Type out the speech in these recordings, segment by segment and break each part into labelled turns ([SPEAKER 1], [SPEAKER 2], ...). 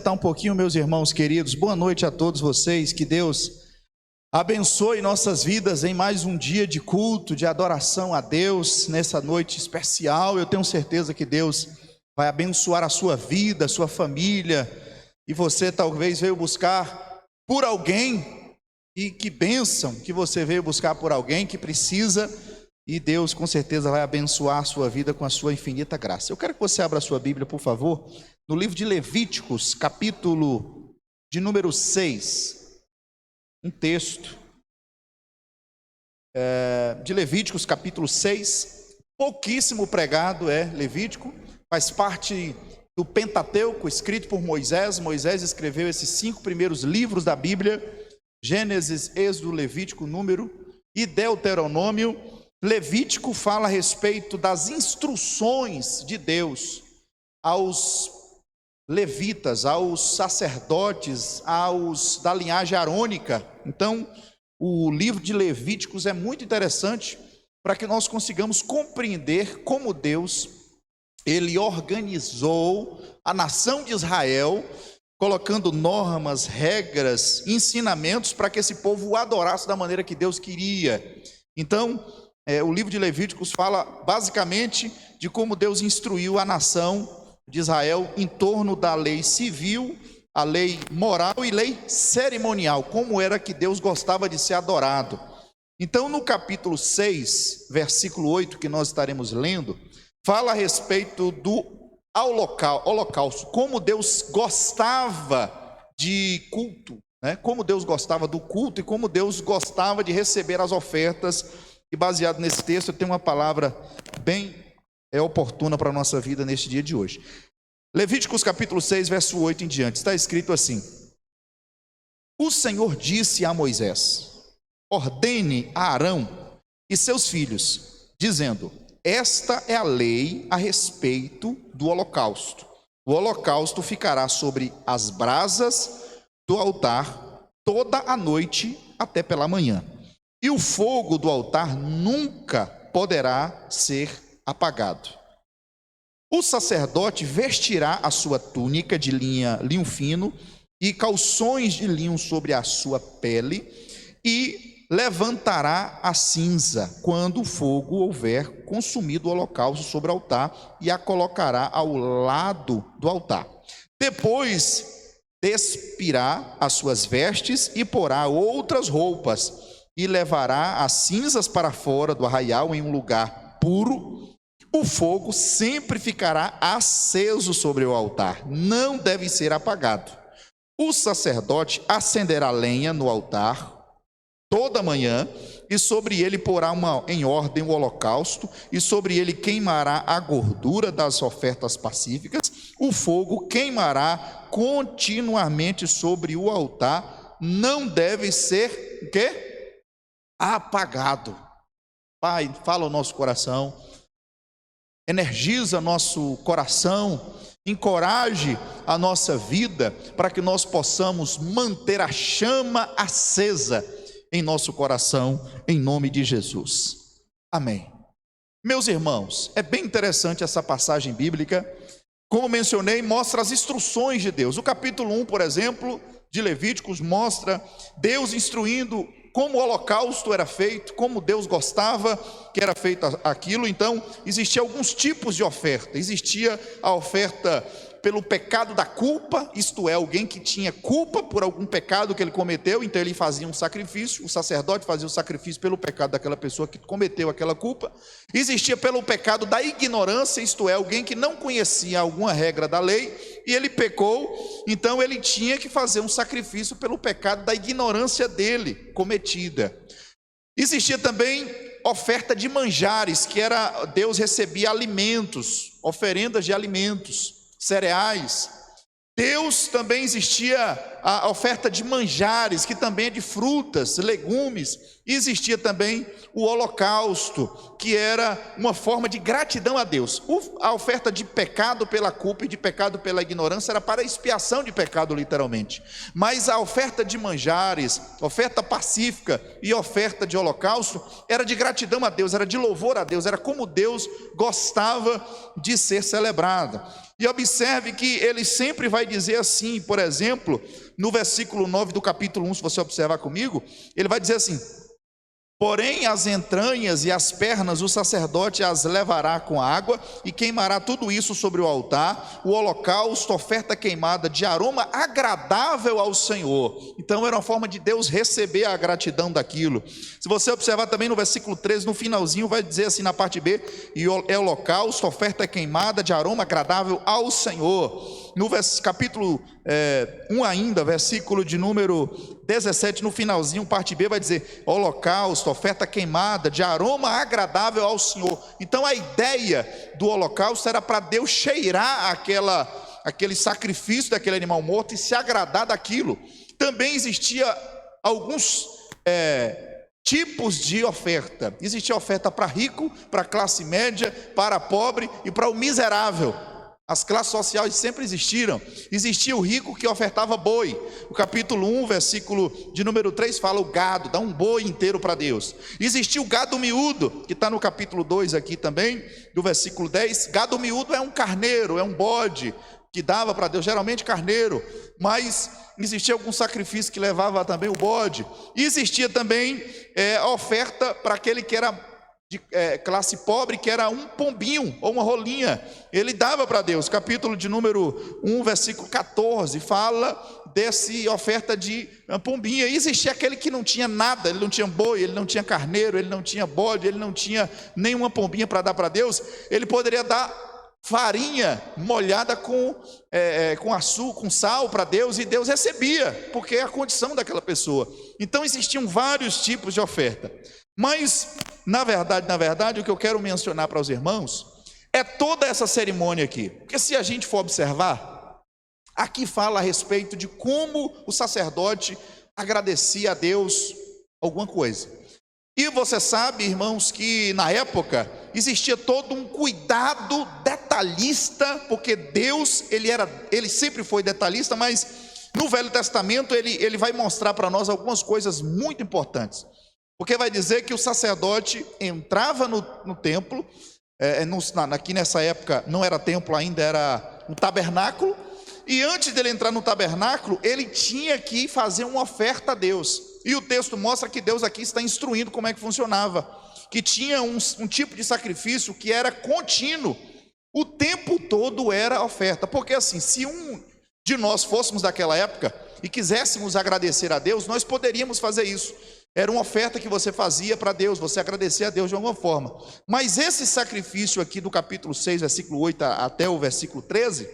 [SPEAKER 1] sentar um pouquinho, meus irmãos queridos. Boa noite a todos vocês. Que Deus abençoe nossas vidas em mais um dia de culto, de adoração a Deus, nessa noite especial. Eu tenho certeza que Deus vai abençoar a sua vida, a sua família. E você talvez veio buscar por alguém, e que bênção que você veio buscar por alguém que precisa. E Deus com certeza vai abençoar a sua vida com a sua infinita graça. Eu quero que você abra a sua Bíblia, por favor, no livro de Levíticos, capítulo de número 6. Um texto de Levíticos, capítulo 6. Pouquíssimo pregado Levítico. Faz parte do Pentateuco, escrito por Moisés. Moisés escreveu esses 5 primeiros livros da Bíblia: Gênesis, Êxodo, Levítico, Número e Deuteronômio. Levítico fala a respeito das instruções de Deus aos levitas, aos sacerdotes, aos da linhagem arônica. Então, o livro de Levíticos é muito interessante para que nós consigamos compreender como Deus, ele organizou a nação de Israel, colocando normas, regras, ensinamentos para que esse povo o adorasse da maneira que Deus queria. Então, o livro de Levíticos fala basicamente de como Deus instruiu a nação de Israel em torno da lei civil, a lei moral e lei cerimonial, como era que Deus gostava de ser adorado. Então, no capítulo 6, versículo 8, que nós estaremos lendo, fala a respeito do holocausto, como Deus gostava de culto, como Deus gostava do culto e como Deus gostava de receber as ofertas. E baseado nesse texto, eu tenho uma palavra bem oportuna para a nossa vida neste dia de hoje. Levíticos capítulo 6, verso 8 em diante, está escrito assim: O Senhor disse a Moisés: ordene a Arão e seus filhos, dizendo: esta é a lei a respeito do holocausto. O holocausto ficará sobre as brasas do altar toda a noite até pela manhã. E o fogo do altar nunca poderá ser apagado. O sacerdote vestirá a sua túnica de linho fino e calções de linho sobre a sua pele, e levantará a cinza quando o fogo houver consumido o holocausto sobre o altar, e a colocará ao lado do altar. Depois despirá as suas vestes e porá outras roupas, e levará as cinzas para fora do arraial em um lugar puro. O fogo sempre ficará aceso sobre o altar, não deve ser apagado. O sacerdote acenderá lenha no altar toda manhã, e sobre ele porá em ordem o holocausto, e sobre ele queimará a gordura das ofertas pacíficas. O fogo queimará continuamente sobre o altar, não deve ser o quê? Apagado. Pai, fala o nosso coração, energiza nosso coração, encoraje a nossa vida, para que nós possamos manter a chama acesa em nosso coração, em nome de Jesus. Amém. Meus irmãos, é bem interessante essa passagem bíblica. Como mencionei, mostra as instruções de Deus. O capítulo 1, por exemplo, de Levíticos, mostra Deus instruindo como o holocausto era feito, como Deus gostava que era feito aquilo. Então, existia alguns tipos de oferta. Existia a oferta pelo pecado da culpa, isto é, alguém que tinha culpa por algum pecado que ele cometeu, então ele fazia um sacrifício, o sacerdote fazia o sacrifício pelo pecado daquela pessoa que cometeu aquela culpa. Existia pelo pecado da ignorância, isto é, alguém que não conhecia alguma regra da lei, e ele pecou, então ele tinha que fazer um sacrifício pelo pecado da ignorância dele, cometida. Existia também oferta de manjares, que era, Deus recebia alimentos, oferendas de alimentos, cereais. Deus também existia a oferta de manjares, que também é de frutas, legumes. E existia também o holocausto, que era uma forma de gratidão a Deus. A oferta de pecado pela culpa e de pecado pela ignorância era para expiação de pecado, literalmente. Mas a oferta de manjares, oferta pacífica e oferta de holocausto era de gratidão a Deus, era de louvor a Deus, era como Deus gostava de ser celebrada. E observe que ele sempre vai dizer assim, por exemplo, no versículo 9 do capítulo 1, se você observar comigo, ele vai dizer assim: porém as entranhas e as pernas o sacerdote as levará com água e queimará tudo isso sobre o altar, o holocausto, oferta queimada de aroma agradável ao Senhor. Então era uma forma de Deus receber a gratidão daquilo. Se você observar também no versículo 13, no finalzinho vai dizer assim na parte B: e é holocausto, oferta queimada de aroma agradável ao Senhor. No capítulo 1 ainda, versículo de número 17, no finalzinho, parte B vai dizer: holocausto, oferta queimada, de aroma agradável ao Senhor. Então a ideia do holocausto era para Deus cheirar aquele sacrifício daquele animal morto e se agradar daquilo. Também existia alguns tipos de oferta. Existia oferta para rico, para classe média, para pobre e para o miserável. As classes sociais sempre existiram. Existia o rico que ofertava boi. O capítulo 1, versículo de número 3 fala o gado, dá um boi inteiro para Deus. Existia o gado miúdo, que está no capítulo 2 aqui também, do versículo 10. Gado miúdo é um carneiro, é um bode, que dava para Deus, geralmente carneiro. Mas existia algum sacrifício que levava também o bode. E existia também a oferta para aquele que era de classe pobre, que era um pombinho ou uma rolinha, ele dava para Deus. Capítulo de número 1, versículo 14, fala dessa oferta de pombinha. E existia aquele que não tinha nada, ele não tinha boi, ele não tinha carneiro, ele não tinha bode, ele não tinha nenhuma pombinha para dar para Deus. Ele poderia dar farinha molhada com açúcar, com sal para Deus, e Deus recebia, porque é a condição daquela pessoa. Então existiam vários tipos de oferta. Mas, na verdade, o que eu quero mencionar para os irmãos é toda essa cerimônia aqui. Porque se a gente for observar, aqui fala a respeito de como o sacerdote agradecia a Deus alguma coisa. E você sabe, irmãos, que na época existia todo um cuidado detalhista, porque Deus, ele sempre foi detalhista, mas no Velho Testamento ele vai mostrar para nós algumas coisas muito importantes. Porque vai dizer que o sacerdote entrava no templo, aqui nessa época não era templo ainda, era um tabernáculo, e antes dele entrar no tabernáculo, ele tinha que fazer uma oferta a Deus. E o texto mostra que Deus aqui está instruindo como é que funcionava, que tinha um tipo de sacrifício que era contínuo, o tempo todo era oferta. Porque assim, se um de nós fôssemos daquela época e quiséssemos agradecer a Deus, nós poderíamos fazer isso. Era uma oferta que você fazia para Deus, você agradecia a Deus de alguma forma. Mas esse sacrifício aqui do capítulo 6, versículo 8 até o versículo 13,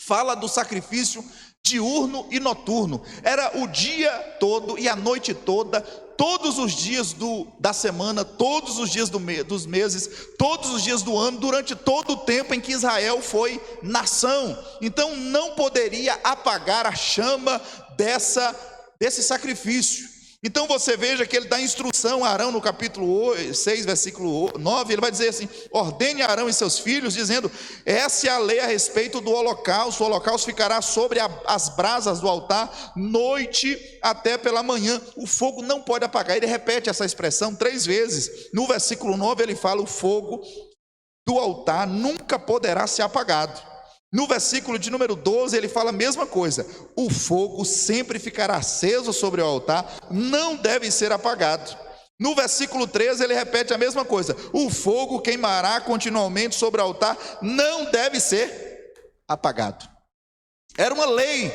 [SPEAKER 1] fala do sacrifício diurno e noturno. Era o dia todo e a noite toda, todos os dias da semana, todos os dias dos meses, todos os dias do ano, durante todo o tempo em que Israel foi nação. Então não poderia apagar a chama desse sacrifício. Então você veja que ele dá instrução a Arão no capítulo 6, versículo 9, ele vai dizer assim: ordene a Arão e seus filhos, dizendo: essa é a lei a respeito do holocausto, o holocausto ficará sobre as brasas do altar, noite até pela manhã, o fogo não pode apagar. Ele repete essa expressão 3 vezes, no versículo 9 ele fala: o fogo do altar nunca poderá ser apagado. No versículo de número 12 ele fala a mesma coisa: o fogo sempre ficará aceso sobre o altar, não deve ser apagado. No versículo 13 ele repete a mesma coisa: o fogo queimará continuamente sobre o altar, não deve ser apagado. Era uma lei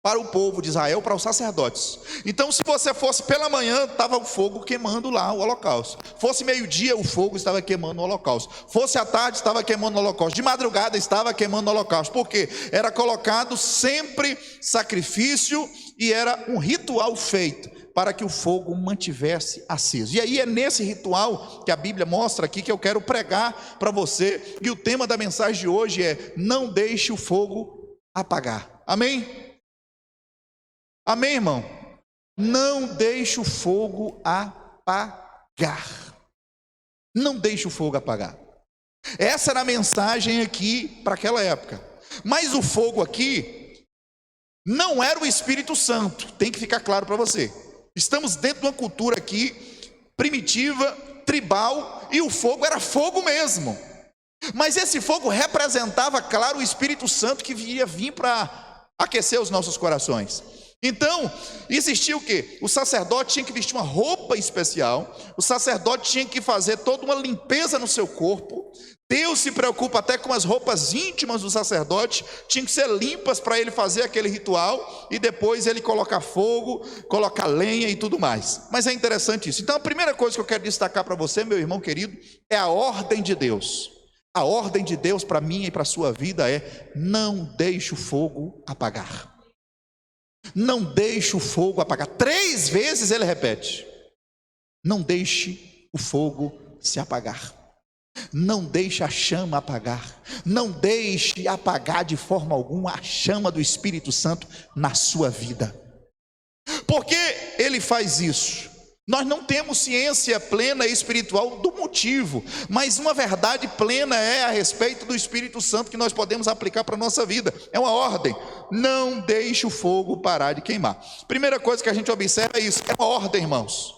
[SPEAKER 1] para o povo de Israel, para os sacerdotes. Então se você fosse pela manhã, estava o fogo queimando lá o holocausto. Fosse meio-dia, o fogo estava queimando o holocausto. Fosse à tarde, estava queimando o holocausto. De madrugada estava queimando o holocausto. Por quê? Era colocado sempre sacrifício e era um ritual feito para que o fogo mantivesse aceso. E aí é nesse ritual que a Bíblia mostra aqui que eu quero pregar para você. E o tema da mensagem de hoje é: não deixe o fogo apagar. Amém? Amém, irmão? Não deixe o fogo apagar. Não deixe o fogo apagar. Essa era a mensagem aqui para aquela época. Mas o fogo aqui não era o Espírito Santo, tem que ficar claro para você. Estamos dentro de uma cultura aqui primitiva, tribal, e o fogo era fogo mesmo. Mas esse fogo representava, claro, o Espírito Santo que iria vir para aquecer os nossos corações. Então, existia o quê? O sacerdote tinha que vestir uma roupa especial, o sacerdote tinha que fazer toda uma limpeza no seu corpo. Deus se preocupa até com as roupas íntimas do sacerdote, tinham que ser limpas para ele fazer aquele ritual, e depois ele colocar fogo, colocar lenha e tudo mais. Mas é interessante isso. Então a primeira coisa que eu quero destacar para você, meu irmão querido, é a ordem de Deus. A ordem de Deus para mim e para a sua vida é: não deixe o fogo apagar. Não deixe o fogo apagar. 3 vezes ele repete: não deixe o fogo se apagar. Não deixe a chama apagar. Não deixe apagar de forma alguma a chama do Espírito Santo na sua vida. Por que ele faz isso? Nós não temos ciência plena e espiritual do motivo, mas uma verdade plena é a respeito do Espírito Santo que nós podemos aplicar para a nossa vida. É uma ordem: não deixe o fogo parar de queimar. Primeira coisa que a gente observa é isso, é uma ordem, irmãos.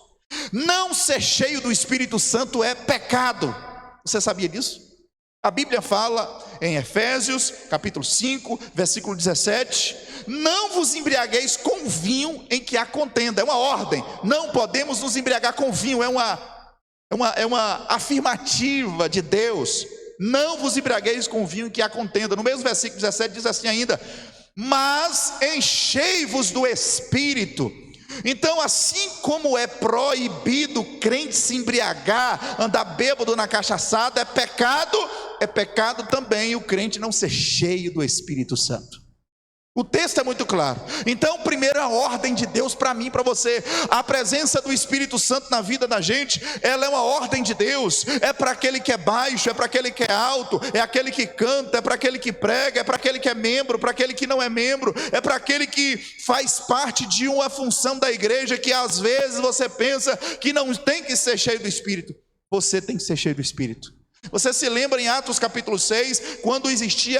[SPEAKER 1] Não ser cheio do Espírito Santo é pecado. Você sabia disso? A Bíblia fala em Efésios, capítulo 5, versículo 17: não vos embriagueis com vinho em que há contenda. É uma ordem, não podemos nos embriagar com vinho, é uma afirmativa de Deus. Não vos embriagueis com vinho em que há contenda. No mesmo versículo 17 diz assim ainda: mas enchei-vos do Espírito. Então, assim como é proibido o crente se embriagar, andar bêbado na cachaçada, é pecado também o crente não ser cheio do Espírito Santo. O texto é muito claro. Então, primeira ordem de Deus para mim e para você: a presença do Espírito Santo na vida da gente, ela é uma ordem de Deus. É para aquele que é baixo, é para aquele que é alto, é aquele que canta, é para aquele que prega, é para aquele que é membro, para aquele que não é membro, é para aquele que faz parte de uma função da igreja, que às vezes você pensa que não tem que ser cheio do Espírito. Você tem que ser cheio do Espírito. Você se lembra em Atos capítulo 6, quando existiu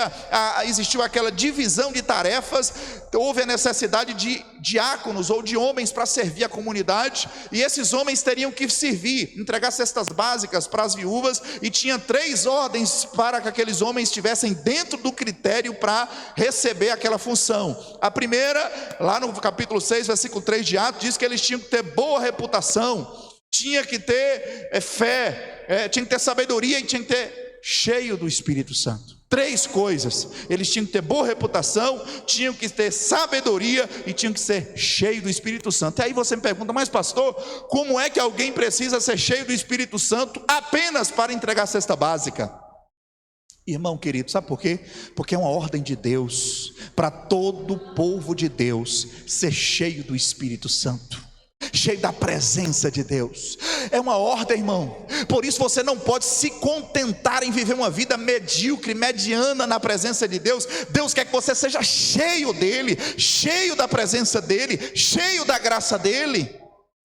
[SPEAKER 1] aquela divisão de tarefas, houve a necessidade de diáconos ou de homens para servir a comunidade, e esses homens teriam que servir, entregar cestas básicas para as viúvas, e tinha 3 ordens para que aqueles homens estivessem dentro do critério para receber aquela função. A primeira, lá no capítulo 6, versículo 3 de Atos, diz que eles tinham que ter boa reputação, tinha que ter fé, tinha que ter sabedoria e tinha que ter cheio do Espírito Santo. 3 coisas: eles tinham que ter boa reputação, tinham que ter sabedoria e tinham que ser cheio do Espírito Santo. E aí você me pergunta: mas pastor, como é que alguém precisa ser cheio do Espírito Santo apenas para entregar a cesta básica? Irmão querido, sabe por quê? Porque é uma ordem de Deus para todo o povo de Deus ser cheio do Espírito Santo, cheio da presença de Deus. É uma ordem, irmão. Por isso você não pode se contentar em viver uma vida medíocre, mediana na presença de Deus. Deus quer que você seja cheio dele, cheio da presença dele, cheio da graça dele.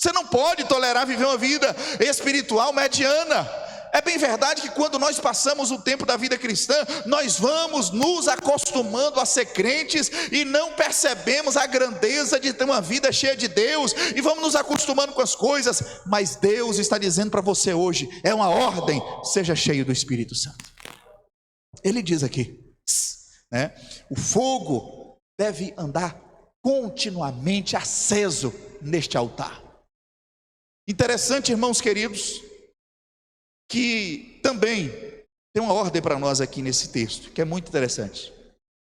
[SPEAKER 1] Você não pode tolerar viver uma vida espiritual mediana. É bem verdade que quando nós passamos o tempo da vida cristã, nós vamos nos acostumando a ser crentes e não percebemos a grandeza de ter uma vida cheia de Deus, e vamos nos acostumando com as coisas. Mas Deus está dizendo para você hoje, é uma ordem: seja cheio do Espírito Santo. Ele diz aqui, né? O fogo deve andar continuamente aceso neste altar. Interessante, irmãos queridos, que também tem uma ordem para nós aqui nesse texto, que é muito interessante.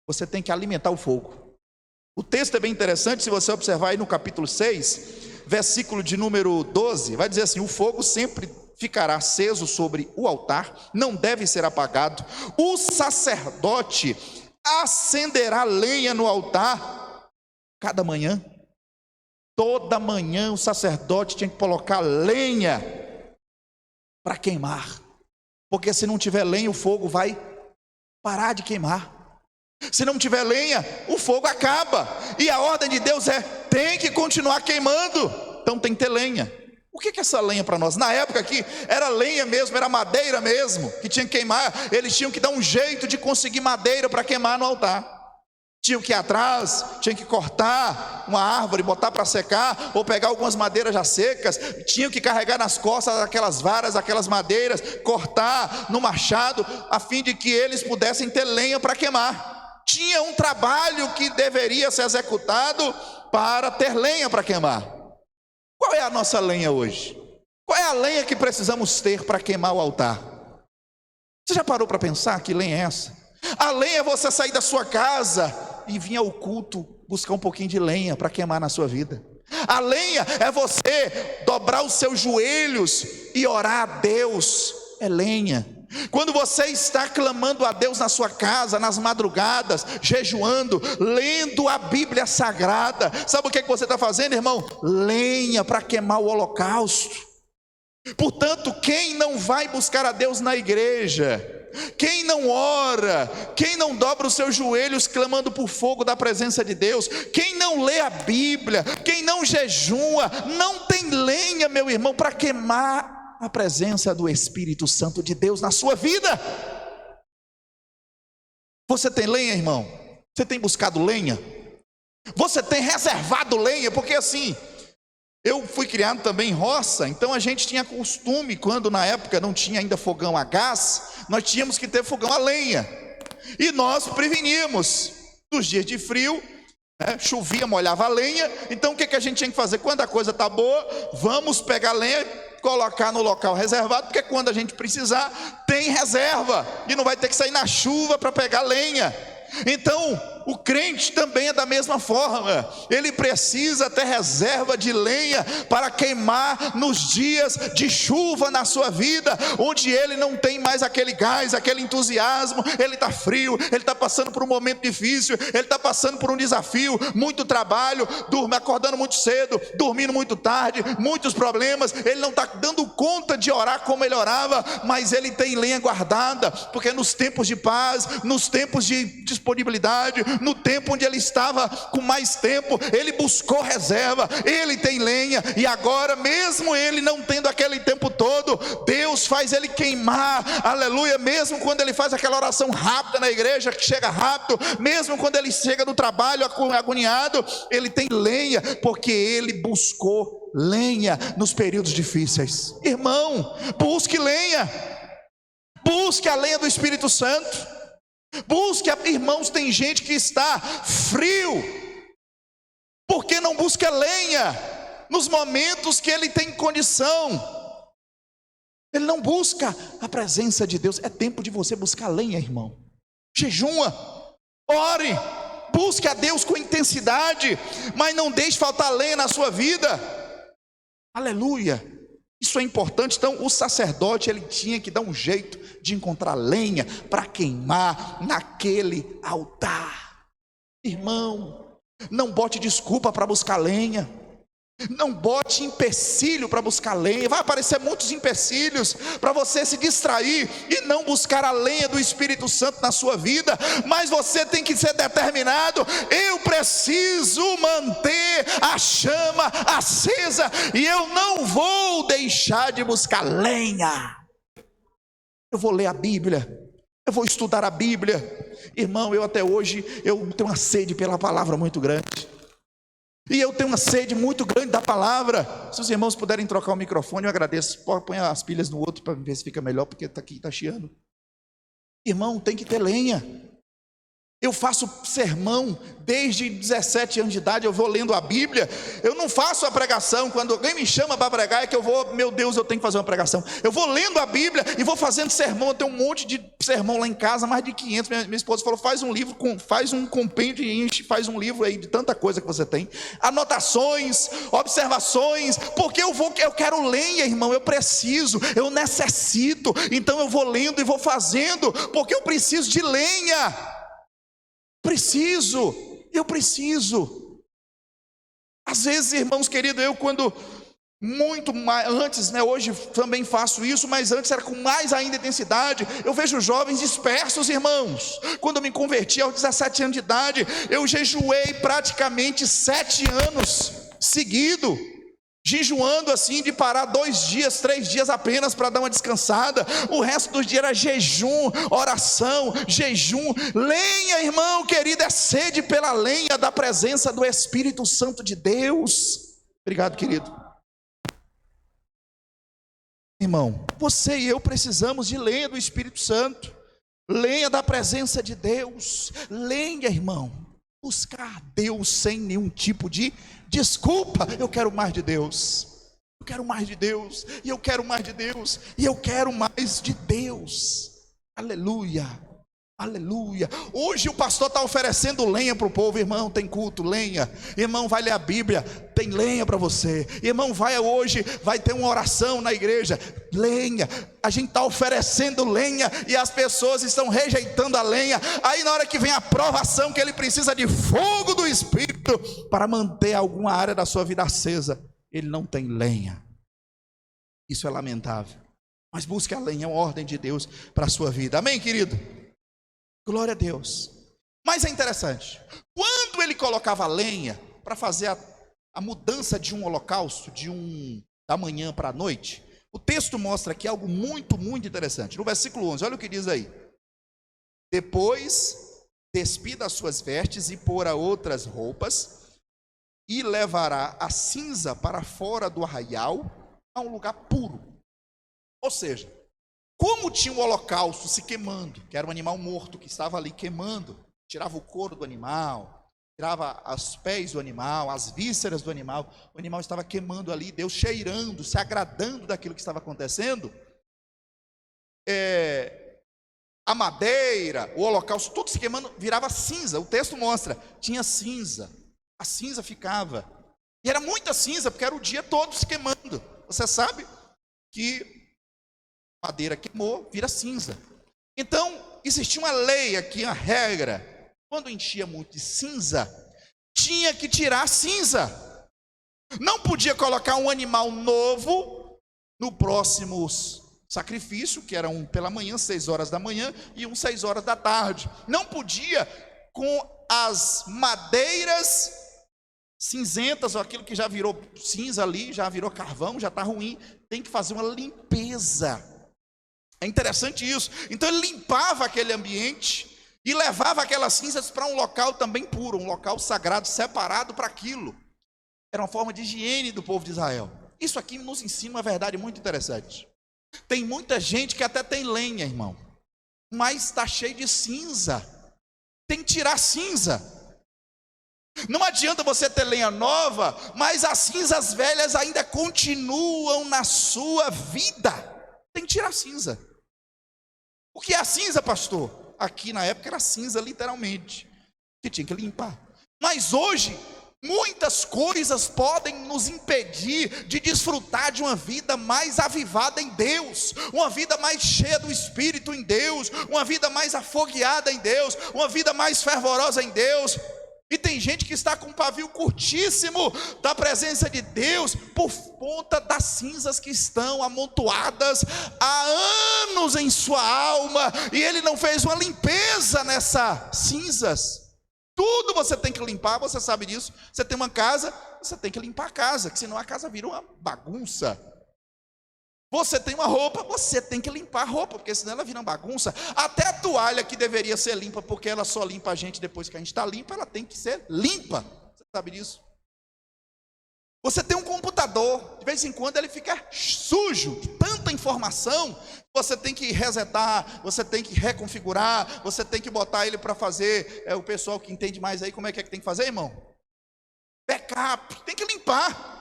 [SPEAKER 1] Você tem que alimentar o fogo. O texto é bem interessante, se você observar aí no capítulo 6, versículo de número 12, vai dizer assim: o fogo sempre ficará aceso sobre o altar, não deve ser apagado. O sacerdote acenderá lenha no altar cada manhã. Toda manhã o sacerdote tinha que colocar lenha para queimar, porque se não tiver lenha, o fogo vai parar de queimar. Se não tiver lenha, o fogo acaba. E a ordem de Deus é: tem que continuar queimando. Então tem que ter lenha. O que é essa lenha para nós? Na época aqui era lenha mesmo, era madeira mesmo, que tinha que queimar. Eles tinham que dar um jeito de conseguir madeira para queimar no altar. Tinham que ir atrás, tinham que cortar uma árvore, botar para secar, ou pegar algumas madeiras já secas, tinham que carregar nas costas aquelas varas, aquelas madeiras, cortar no machado, a fim de que eles pudessem ter lenha para queimar. Tinha um trabalho que deveria ser executado para ter lenha para queimar. Qual é a nossa lenha hoje? Qual é a lenha que precisamos ter para queimar o altar? Você já parou para pensar que lenha é essa? A lenha é você sair da sua casa e vir ao culto buscar um pouquinho de lenha para queimar na sua vida. A lenha é você dobrar os seus joelhos e orar a Deus. É lenha. Quando você está clamando a Deus na sua casa, nas madrugadas, jejuando, lendo a Bíblia Sagrada, sabe o que você está fazendo, irmão? Lenha para queimar o holocausto. Portanto, quem não vai buscar a Deus na igreja, quem não ora, quem não dobra os seus joelhos clamando por fogo da presença de Deus, quem não lê a Bíblia, quem não jejua, não tem lenha, meu irmão, para queimar a presença do Espírito Santo de Deus na sua vida. Você tem lenha, irmão? Você tem buscado lenha? Você tem reservado lenha? Porque assim, eu fui criado também em roça, então a gente tinha costume, quando na época não tinha ainda fogão a gás, nós tínhamos que ter fogão a lenha, e nós preveníamos, nos dias de frio, chovia, molhava a lenha, então o que a gente tinha que fazer? Quando a coisa está boa, vamos pegar a lenha, colocar no local reservado, porque quando a gente precisar, tem reserva, e não vai ter que sair na chuva para pegar lenha. Então, o crente também é da mesma forma, ele precisa ter reserva de lenha para queimar nos dias de chuva na sua vida, onde ele não tem mais aquele gás, aquele entusiasmo, ele está frio, ele está passando por um momento difícil, ele está passando por um desafio, muito trabalho, acordando muito cedo, dormindo muito tarde, muitos problemas, ele não está dando conta de orar como ele orava, mas ele tem lenha guardada, porque nos tempos de paz, nos tempos de disponibilidade, no tempo onde ele estava com mais tempo, ele buscou reserva, ele tem lenha, e agora mesmo ele não tendo aquele tempo todo, Deus faz ele queimar, aleluia, mesmo quando ele faz aquela oração rápida na igreja, que chega rápido, mesmo quando ele chega do trabalho agoniado, ele tem lenha, porque ele buscou lenha nos períodos difíceis. Irmão, busque lenha, busque a lenha do Espírito Santo. Busque, irmãos, tem gente que está frio, porque não busca lenha, nos momentos que ele tem condição, ele não busca a presença de Deus. É tempo de você buscar lenha, irmão. Jejuma, ore, busque a Deus com intensidade, mas não deixe faltar lenha na sua vida, aleluia. Isso é importante. Então o sacerdote, ele tinha que dar um jeito de encontrar lenha para queimar naquele altar. Irmão, não bote desculpa para buscar lenha, não bote empecilho para buscar lenha. Vai aparecer muitos empecilhos para você se distrair e não buscar a lenha do Espírito Santo na sua vida, mas você tem que ser determinado. Eu preciso manter a chama acesa, e eu não vou deixar de buscar lenha. Eu vou ler a Bíblia, eu vou estudar a Bíblia. Irmão, eu até hoje eu tenho uma sede pela palavra muito grande, e eu tenho uma sede muito grande da palavra. Se os irmãos puderem trocar o microfone, eu agradeço. Põe as pilhas no outro para ver se fica melhor, porque está aqui, está chiando. Irmão, tem que ter lenha. Eu faço sermão desde 17 anos de idade, eu vou lendo a Bíblia. Eu não faço a pregação, quando alguém me chama para pregar, é que eu vou, meu Deus, eu tenho que fazer uma pregação. Eu vou lendo a Bíblia e vou fazendo sermão. Eu tenho um monte de sermão lá em casa, mais de 500. Minha esposa falou, faz um livro, faz um compêndio e enche, faz um livro aí de tanta coisa que você tem. Anotações, observações, porque eu quero lenha, irmão, eu preciso, eu necessito. Então eu vou lendo e vou fazendo, porque eu preciso de lenha. Eu preciso. Às vezes, irmãos queridos, eu quando muito mais antes, né? Hoje também faço isso, mas antes era com mais ainda intensidade. Eu vejo jovens dispersos, irmãos. Quando eu me converti aos 17 anos de idade, eu jejuei praticamente 7 anos seguido, jejuando assim, de parar 2 dias, 3 dias apenas para dar uma descansada. O resto dos dias era jejum, oração, jejum. Lenha, irmão querido, é sede pela lenha da presença do Espírito Santo de Deus. Obrigado, querido. Irmão, você e eu precisamos de lenha do Espírito Santo, lenha da presença de Deus, lenha, irmão, buscar Deus sem nenhum tipo de desculpa. Eu quero mais de Deus, eu quero mais de Deus, e eu quero mais de Deus, e eu quero mais de Deus. Aleluia, aleluia. Hoje o pastor está oferecendo lenha para o povo. Irmão, tem culto, lenha. Irmão, vai ler a Bíblia, tem lenha para você. Irmão, hoje vai ter uma oração na igreja, lenha. A gente está oferecendo lenha e as pessoas estão rejeitando a lenha. Aí na hora que vem a provação, que ele precisa de fogo do Espírito para manter alguma área da sua vida acesa, ele não tem lenha. Isso é lamentável. Mas busque a lenha, é uma ordem de Deus para a sua vida. Amém, querido? Glória a Deus. Mas é interessante, quando ele colocava lenha para fazer a mudança de um holocausto, da manhã para a noite, o texto mostra aqui algo muito, muito interessante. No versículo 11, olha o que diz aí: depois despida as suas vestes e porá outras roupas, e levará a cinza para fora do arraial, a um lugar puro. Ou seja, como tinha um holocausto se queimando, que era um animal morto que estava ali queimando, tirava o couro do animal, tirava os pés do animal, as vísceras do animal, o animal estava queimando ali, Deus cheirando, se agradando daquilo que estava acontecendo. A madeira, o holocausto, tudo se queimando, virava cinza. O texto mostra, tinha cinza, a cinza ficava, e era muita cinza, porque era o dia todo se queimando. Você sabe que madeira queimou, vira cinza. Então, existia uma lei aqui, uma regra: quando enchia muito de cinza, tinha que tirar a cinza. Não podia colocar um animal novo no próximo sacrifício, que era um pela manhã, 6 horas da manhã, e um 6 horas da tarde. Não podia com as madeiras cinzentas, ou aquilo que já virou cinza ali, já virou carvão, já está ruim. Tem que fazer uma limpeza. É interessante isso. Então ele limpava aquele ambiente e levava aquelas cinzas para um local também puro, um local sagrado, separado para aquilo. Era uma forma de higiene do povo de Israel. Isso aqui nos ensina uma verdade muito interessante. Tem muita gente que até tem lenha, irmão, mas está cheio de cinza. Tem que tirar cinza. Não adianta você ter lenha nova, mas as cinzas velhas ainda continuam na sua vida. Tem que tirar cinza. O que é a cinza, pastor? Aqui na época era cinza, literalmente, que tinha que limpar. Mas hoje, muitas coisas podem nos impedir de desfrutar de uma vida mais avivada em Deus, uma vida mais cheia do Espírito em Deus, uma vida mais afogueada em Deus, uma vida mais fervorosa em Deus. E tem gente que está com um pavio curtíssimo da presença de Deus por conta das cinzas que estão amontoadas há anos em sua alma, e ele não fez uma limpeza nessas cinzas. Tudo você tem que limpar, você sabe disso. Você tem uma casa, você tem que limpar a casa, que senão a casa vira uma bagunça. Você tem uma roupa, você tem que limpar a roupa, porque senão ela vira uma bagunça. Até a toalha, que deveria ser limpa, porque ela só limpa a gente depois que a gente está limpa, ela tem que ser limpa. Você sabe disso? Você tem um computador, de vez em quando ele fica sujo de tanta informação. Você tem que resetar, você tem que reconfigurar, você tem que botar ele para fazer. O pessoal que entende mais aí, como é que tem que fazer, irmão? Backup, tem que limpar.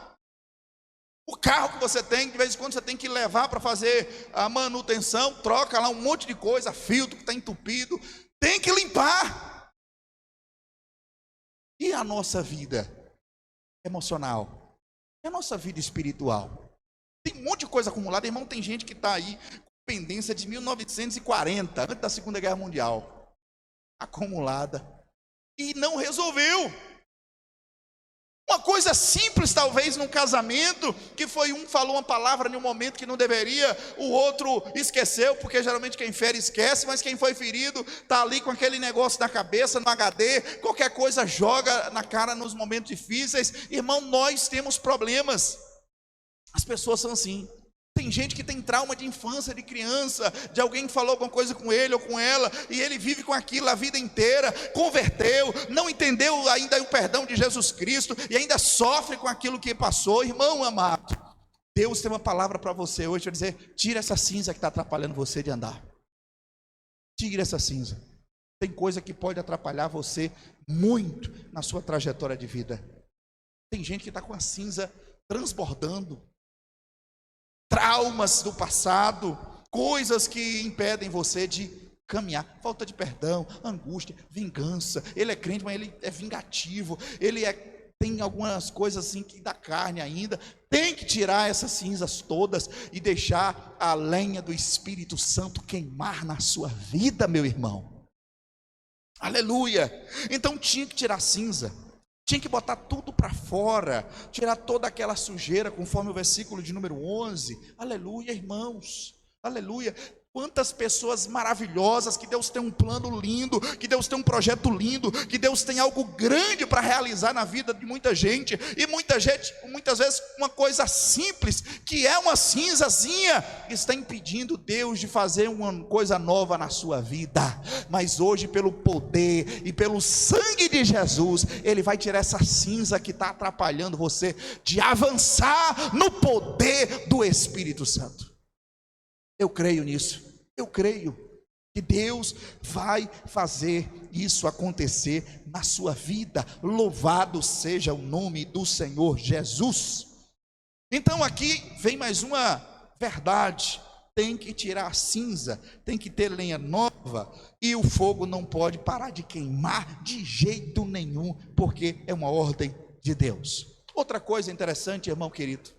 [SPEAKER 1] O carro que você tem, de vez em quando você tem que levar para fazer a manutenção, troca lá um monte de coisa, filtro que está entupido, tem que limpar. E a nossa vida emocional? E a nossa vida espiritual? Tem um monte de coisa acumulada, irmão. Tem gente que está aí com pendência de 1940, antes da Segunda Guerra Mundial, acumulada, e não resolveu. Uma coisa simples, talvez, num casamento, que foi um falou uma palavra em um momento que não deveria, o outro esqueceu, porque geralmente quem fere esquece, mas quem foi ferido está ali com aquele negócio na cabeça, no HD, qualquer coisa joga na cara nos momentos difíceis. Irmão, nós temos problemas. As pessoas são assim. Tem gente que tem trauma de infância, de criança, de alguém que falou alguma coisa com ele ou com ela, e ele vive com aquilo a vida inteira, converteu, não entendeu ainda o perdão de Jesus Cristo, e ainda sofre com aquilo que passou. Irmão amado, Deus tem uma palavra para você hoje, para dizer: tira essa cinza que está atrapalhando você de andar. Tira essa cinza. Tem coisa que pode atrapalhar você muito na sua trajetória de vida. Tem gente que está com a cinza transbordando, traumas do passado, coisas que impedem você de caminhar, falta de perdão, angústia, vingança. Ele é crente, mas ele é vingativo, tem algumas coisas assim que da carne ainda. Tem que tirar essas cinzas todas e deixar a lenha do Espírito Santo queimar na sua vida, meu irmão. Aleluia. Então tinha que tirar cinza, tinha que botar tudo para fora, tirar toda aquela sujeira, conforme o versículo de número 11. Aleluia, irmãos, aleluia. Quantas pessoas maravilhosas, que Deus tem um plano lindo, que Deus tem um projeto lindo, que Deus tem algo grande para realizar na vida de muita gente, e muita gente, muitas vezes, uma coisa simples, que é uma cinzazinha, está impedindo Deus de fazer uma coisa nova na sua vida. Mas hoje, pelo poder e pelo sangue de Jesus, Ele vai tirar essa cinza que está atrapalhando você de avançar no poder do Espírito Santo. Eu creio nisso, eu creio que Deus vai fazer isso acontecer na sua vida. Louvado seja o nome do Senhor Jesus. Então aqui vem mais uma verdade: tem que tirar a cinza, tem que ter lenha nova, e o fogo não pode parar de queimar de jeito nenhum, porque é uma ordem de Deus. Outra coisa interessante, irmão querido,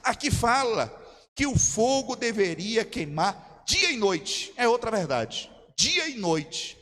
[SPEAKER 1] aqui fala que o fogo deveria queimar dia e noite. É outra verdade, dia e noite.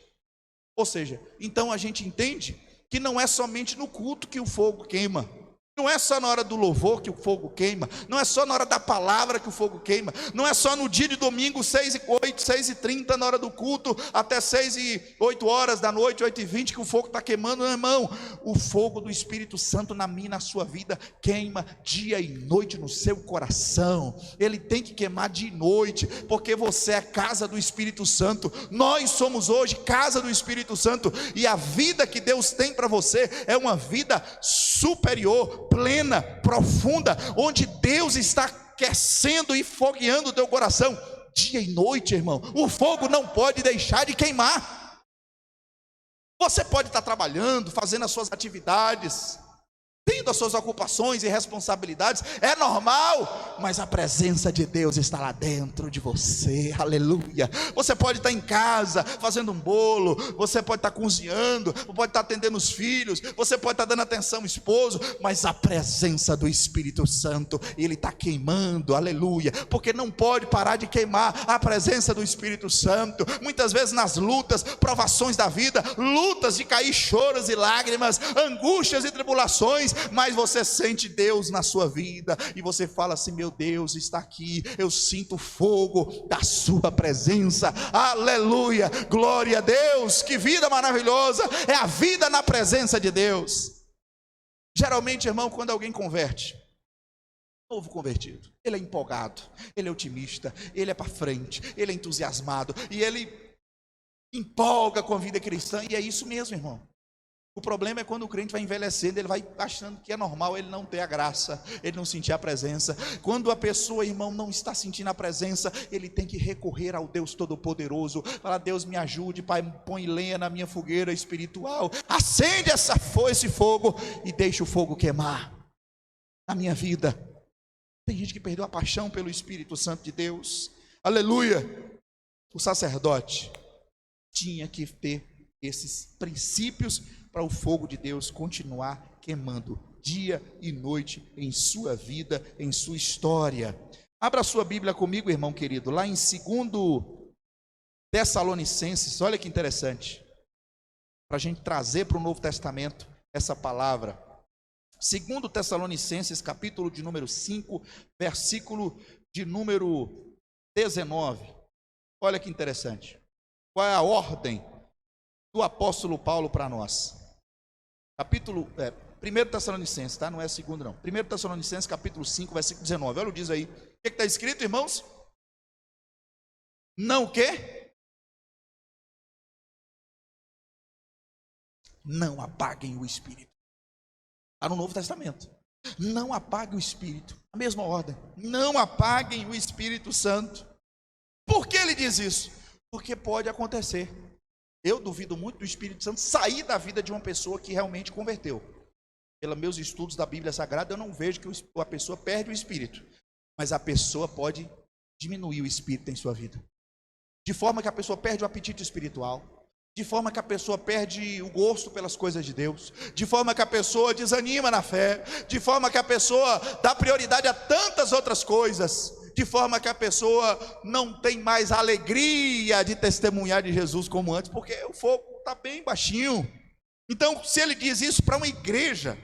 [SPEAKER 1] Ou seja, então a gente entende que não é somente no culto que o fogo queima, não é só na hora do louvor que o fogo queima, não é só na hora da palavra que o fogo queima, não é só no dia de domingo 6h30 na hora do culto, até 6h08 da noite, 8h20 que o fogo está queimando. Não, irmão, o fogo do Espírito Santo na minha, na sua vida, queima dia e noite no seu coração. Ele tem que queimar dia e noite, porque você é casa do Espírito Santo. Nós somos hoje casa do Espírito Santo, e a vida que Deus tem para você é uma vida superior, plena, profunda, onde Deus está aquecendo e fogueando o teu coração dia e noite, irmão. O fogo não pode deixar de queimar. Você pode estar trabalhando, fazendo as suas atividades, tendo as suas ocupações e responsabilidades, é normal, mas a presença de Deus está lá dentro de você. Aleluia. Você pode estar em casa fazendo um bolo, você pode estar cozinhando, pode estar atendendo os filhos, você pode estar dando atenção ao esposo, mas a presença do Espírito Santo, Ele está queimando. Aleluia. Porque não pode parar de queimar a presença do Espírito Santo. Muitas vezes nas lutas, provações da vida, lutas de cair choros e lágrimas, angústias e tribulações, mas você sente Deus na sua vida, e você fala assim: meu Deus está aqui, eu sinto o fogo da sua presença. Aleluia, glória a Deus. Que vida maravilhosa é a vida na presença de Deus. Geralmente, irmão, quando alguém converte, novo convertido, ele é empolgado, ele é otimista, ele é para frente, ele é entusiasmado, e ele empolga com a vida cristã. E é isso mesmo, irmão. O problema é quando o crente vai envelhecendo, ele vai achando que é normal ele não ter a graça, ele não sentir a presença. Quando a pessoa, irmão, não está sentindo a presença, ele tem que recorrer ao Deus Todo-Poderoso, falar: Deus me ajude, Pai, põe lenha na minha fogueira espiritual, acende esse fogo e deixa o fogo queimar na minha vida. Tem gente que perdeu a paixão pelo Espírito Santo de Deus. Aleluia. O sacerdote tinha que ter esses princípios para o fogo de Deus continuar queimando dia e noite em sua vida, em sua história. Abra sua Bíblia comigo, irmão querido, lá em 2 Tessalonicenses. Olha que interessante, para a gente trazer para o Novo Testamento essa palavra. Segundo Tessalonicenses, capítulo de número 5, versículo de número 19. Olha que interessante. Qual é a ordem do apóstolo Paulo para nós? Capítulo, 1 Tessalonicenses, tá? Não é segundo não. 1 Tessalonicenses, capítulo 5, versículo 19. Olha o diz aí. O que está escrito, irmãos? Não o quê? Não apaguem o Espírito. Está no Novo Testamento. Não apaguem o Espírito. A mesma ordem. Não apaguem o Espírito Santo. Por que ele diz isso? Porque pode acontecer. Eu duvido muito do Espírito Santo sair da vida de uma pessoa que realmente converteu. Pelos meus estudos da Bíblia Sagrada, eu não vejo que a pessoa perde o Espírito. Mas a pessoa pode diminuir o Espírito em sua vida. De forma que a pessoa perde o apetite espiritual. De forma que a pessoa perde o gosto pelas coisas de Deus, de forma que a pessoa desanima na fé, de forma que a pessoa dá prioridade a tantas outras coisas, de forma que a pessoa não tem mais a alegria de testemunhar de Jesus como antes, porque o fogo está bem baixinho. Então, se ele diz isso para uma igreja,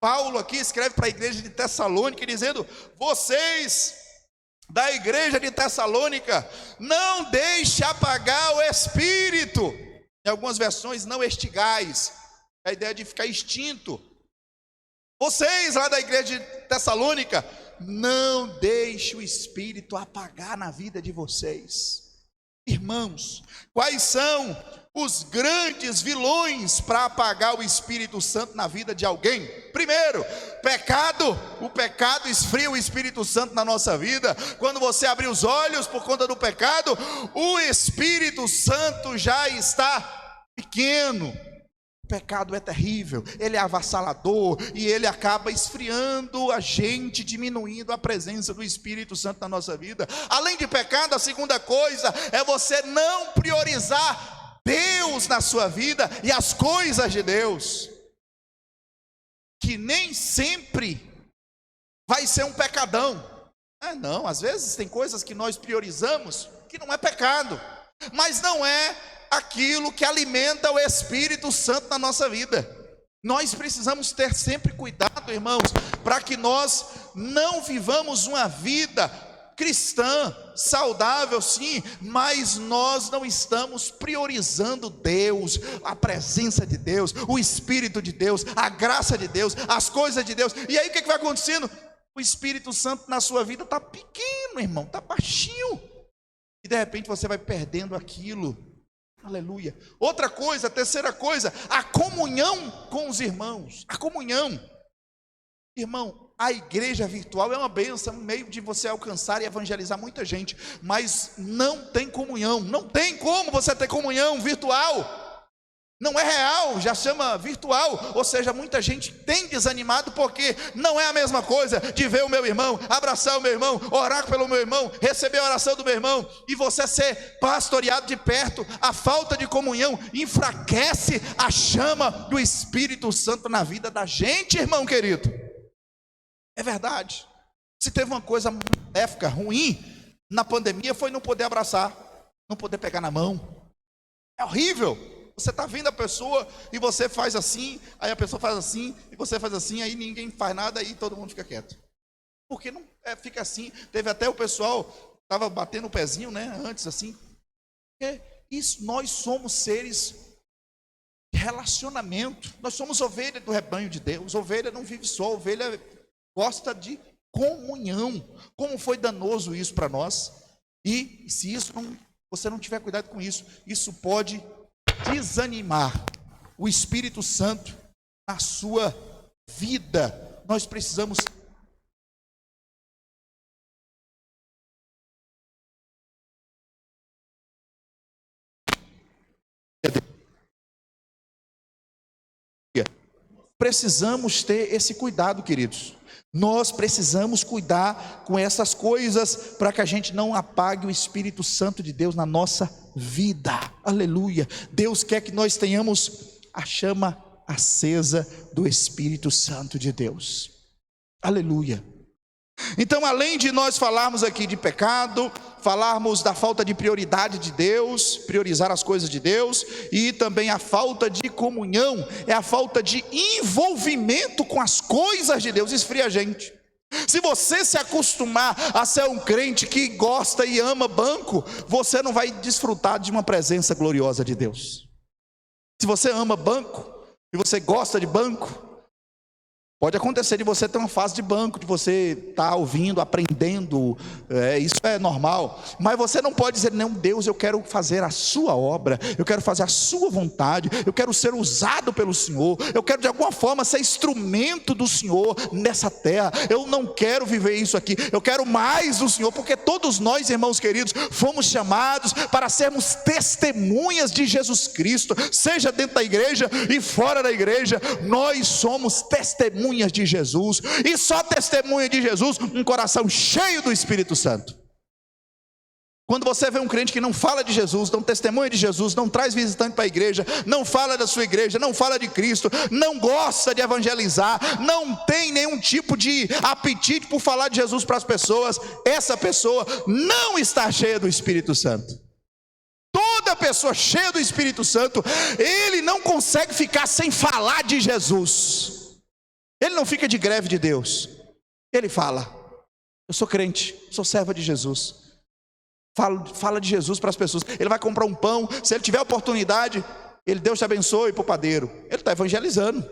[SPEAKER 1] Paulo aqui escreve para a igreja de Tessalônica, dizendo: vocês da igreja de Tessalônica, não deixe apagar o Espírito. Em algumas versões, não extigais, a ideia de ficar extinto. Vocês lá da igreja de Tessalônica, não deixe o Espírito apagar na vida de vocês. Irmãos, quais são os grandes vilões para apagar o Espírito Santo na vida de alguém? Primeiro, pecado. O pecado esfria o Espírito Santo na nossa vida. Quando você abrir os olhos por conta do pecado, o Espírito Santo já está pequeno. O pecado é terrível, ele é avassalador e ele acaba esfriando a gente, diminuindo a presença do Espírito Santo na nossa vida. Além de pecado, a segunda coisa é você não priorizar Deus na sua vida e as coisas de Deus, que nem sempre vai ser um pecadão. Não, às vezes tem coisas que nós priorizamos que não é pecado, mas não é aquilo que alimenta o Espírito Santo na nossa vida. Nós precisamos ter sempre cuidado, irmãos, para que nós não vivamos uma vida cristã, saudável sim, mas nós não estamos priorizando Deus, a presença de Deus, o Espírito de Deus, a graça de Deus, as coisas de Deus. E aí o que vai acontecendo? O Espírito Santo na sua vida está pequeno, irmão, está baixinho, e de repente você vai perdendo aquilo. Aleluia. Outra coisa, a terceira coisa, a comunhão com os irmãos. A comunhão. Irmão, a igreja virtual é uma bênção, um meio de você alcançar e evangelizar muita gente, mas não tem comunhão. Não tem como você ter comunhão virtual. Não é real, já chama virtual. Ou seja, muita gente tem desanimado porque não é a mesma coisa de ver o meu irmão, abraçar o meu irmão, orar pelo meu irmão, receber a oração do meu irmão, e você ser pastoreado de perto. A falta de comunhão enfraquece a chama do Espírito Santo na vida da gente, irmão querido. É verdade. Se teve uma coisa época ruim na pandemia, foi não poder abraçar, não poder pegar na mão. É horrível. Você está vendo a pessoa e você faz assim, aí a pessoa faz assim, e você faz assim, aí ninguém faz nada e todo mundo fica quieto. Porque não fica assim. Teve até o pessoal, estava batendo o pezinho, né, antes assim. Isso, nós somos seres de relacionamento. Nós somos ovelha do rebanho de Deus. Ovelha não vive só, ovelha gosta de comunhão. Como foi danoso isso para nós. E se isso você não tiver cuidado com isso, isso pode desanimar o Espírito Santo na sua vida. Nós precisamos ter esse cuidado, queridos. Nós precisamos cuidar com essas coisas para que a gente não apague o Espírito Santo de Deus na nossa vida. Aleluia. Deus quer que nós tenhamos a chama acesa do Espírito Santo de Deus. Aleluia. Então, além de nós falarmos aqui de pecado, falarmos da falta de prioridade de Deus, priorizar as coisas de Deus, e também a falta de comunhão, é a falta de envolvimento com as coisas de Deus, esfria a gente. Se você se acostumar a ser um crente que gosta e ama banco, você não vai desfrutar de uma presença gloriosa de Deus. Se você ama banco e você gosta de banco, pode acontecer de você ter uma fase de banco, de você estar ouvindo, aprendendo, isso é normal. Mas você não pode dizer, não, Deus, eu quero fazer a sua obra, eu quero fazer a sua vontade, eu quero ser usado pelo Senhor, eu quero de alguma forma ser instrumento do Senhor nessa terra. Eu não quero viver isso aqui, eu quero mais do Senhor, porque todos nós, irmãos queridos, fomos chamados para sermos testemunhas de Jesus Cristo, seja dentro da igreja e fora da igreja. Nós somos testemunhas de Jesus, e só testemunha de Jesus um coração cheio do Espírito Santo. Quando você vê um crente que não fala de Jesus, não testemunha de Jesus, não traz visitante para a igreja, não fala da sua igreja, não fala de Cristo, não gosta de evangelizar, não tem nenhum tipo de apetite por falar de Jesus para as pessoas, essa pessoa não está cheia do Espírito Santo. Toda pessoa cheia do Espírito Santo, ele não consegue ficar sem falar de Jesus. Ele não fica de greve de Deus. Ele fala, eu sou crente, sou servo de Jesus. Fala de Jesus para as pessoas. Ele vai comprar um pão, se ele tiver oportunidade, Deus te abençoe para o padeiro. Ele está evangelizando.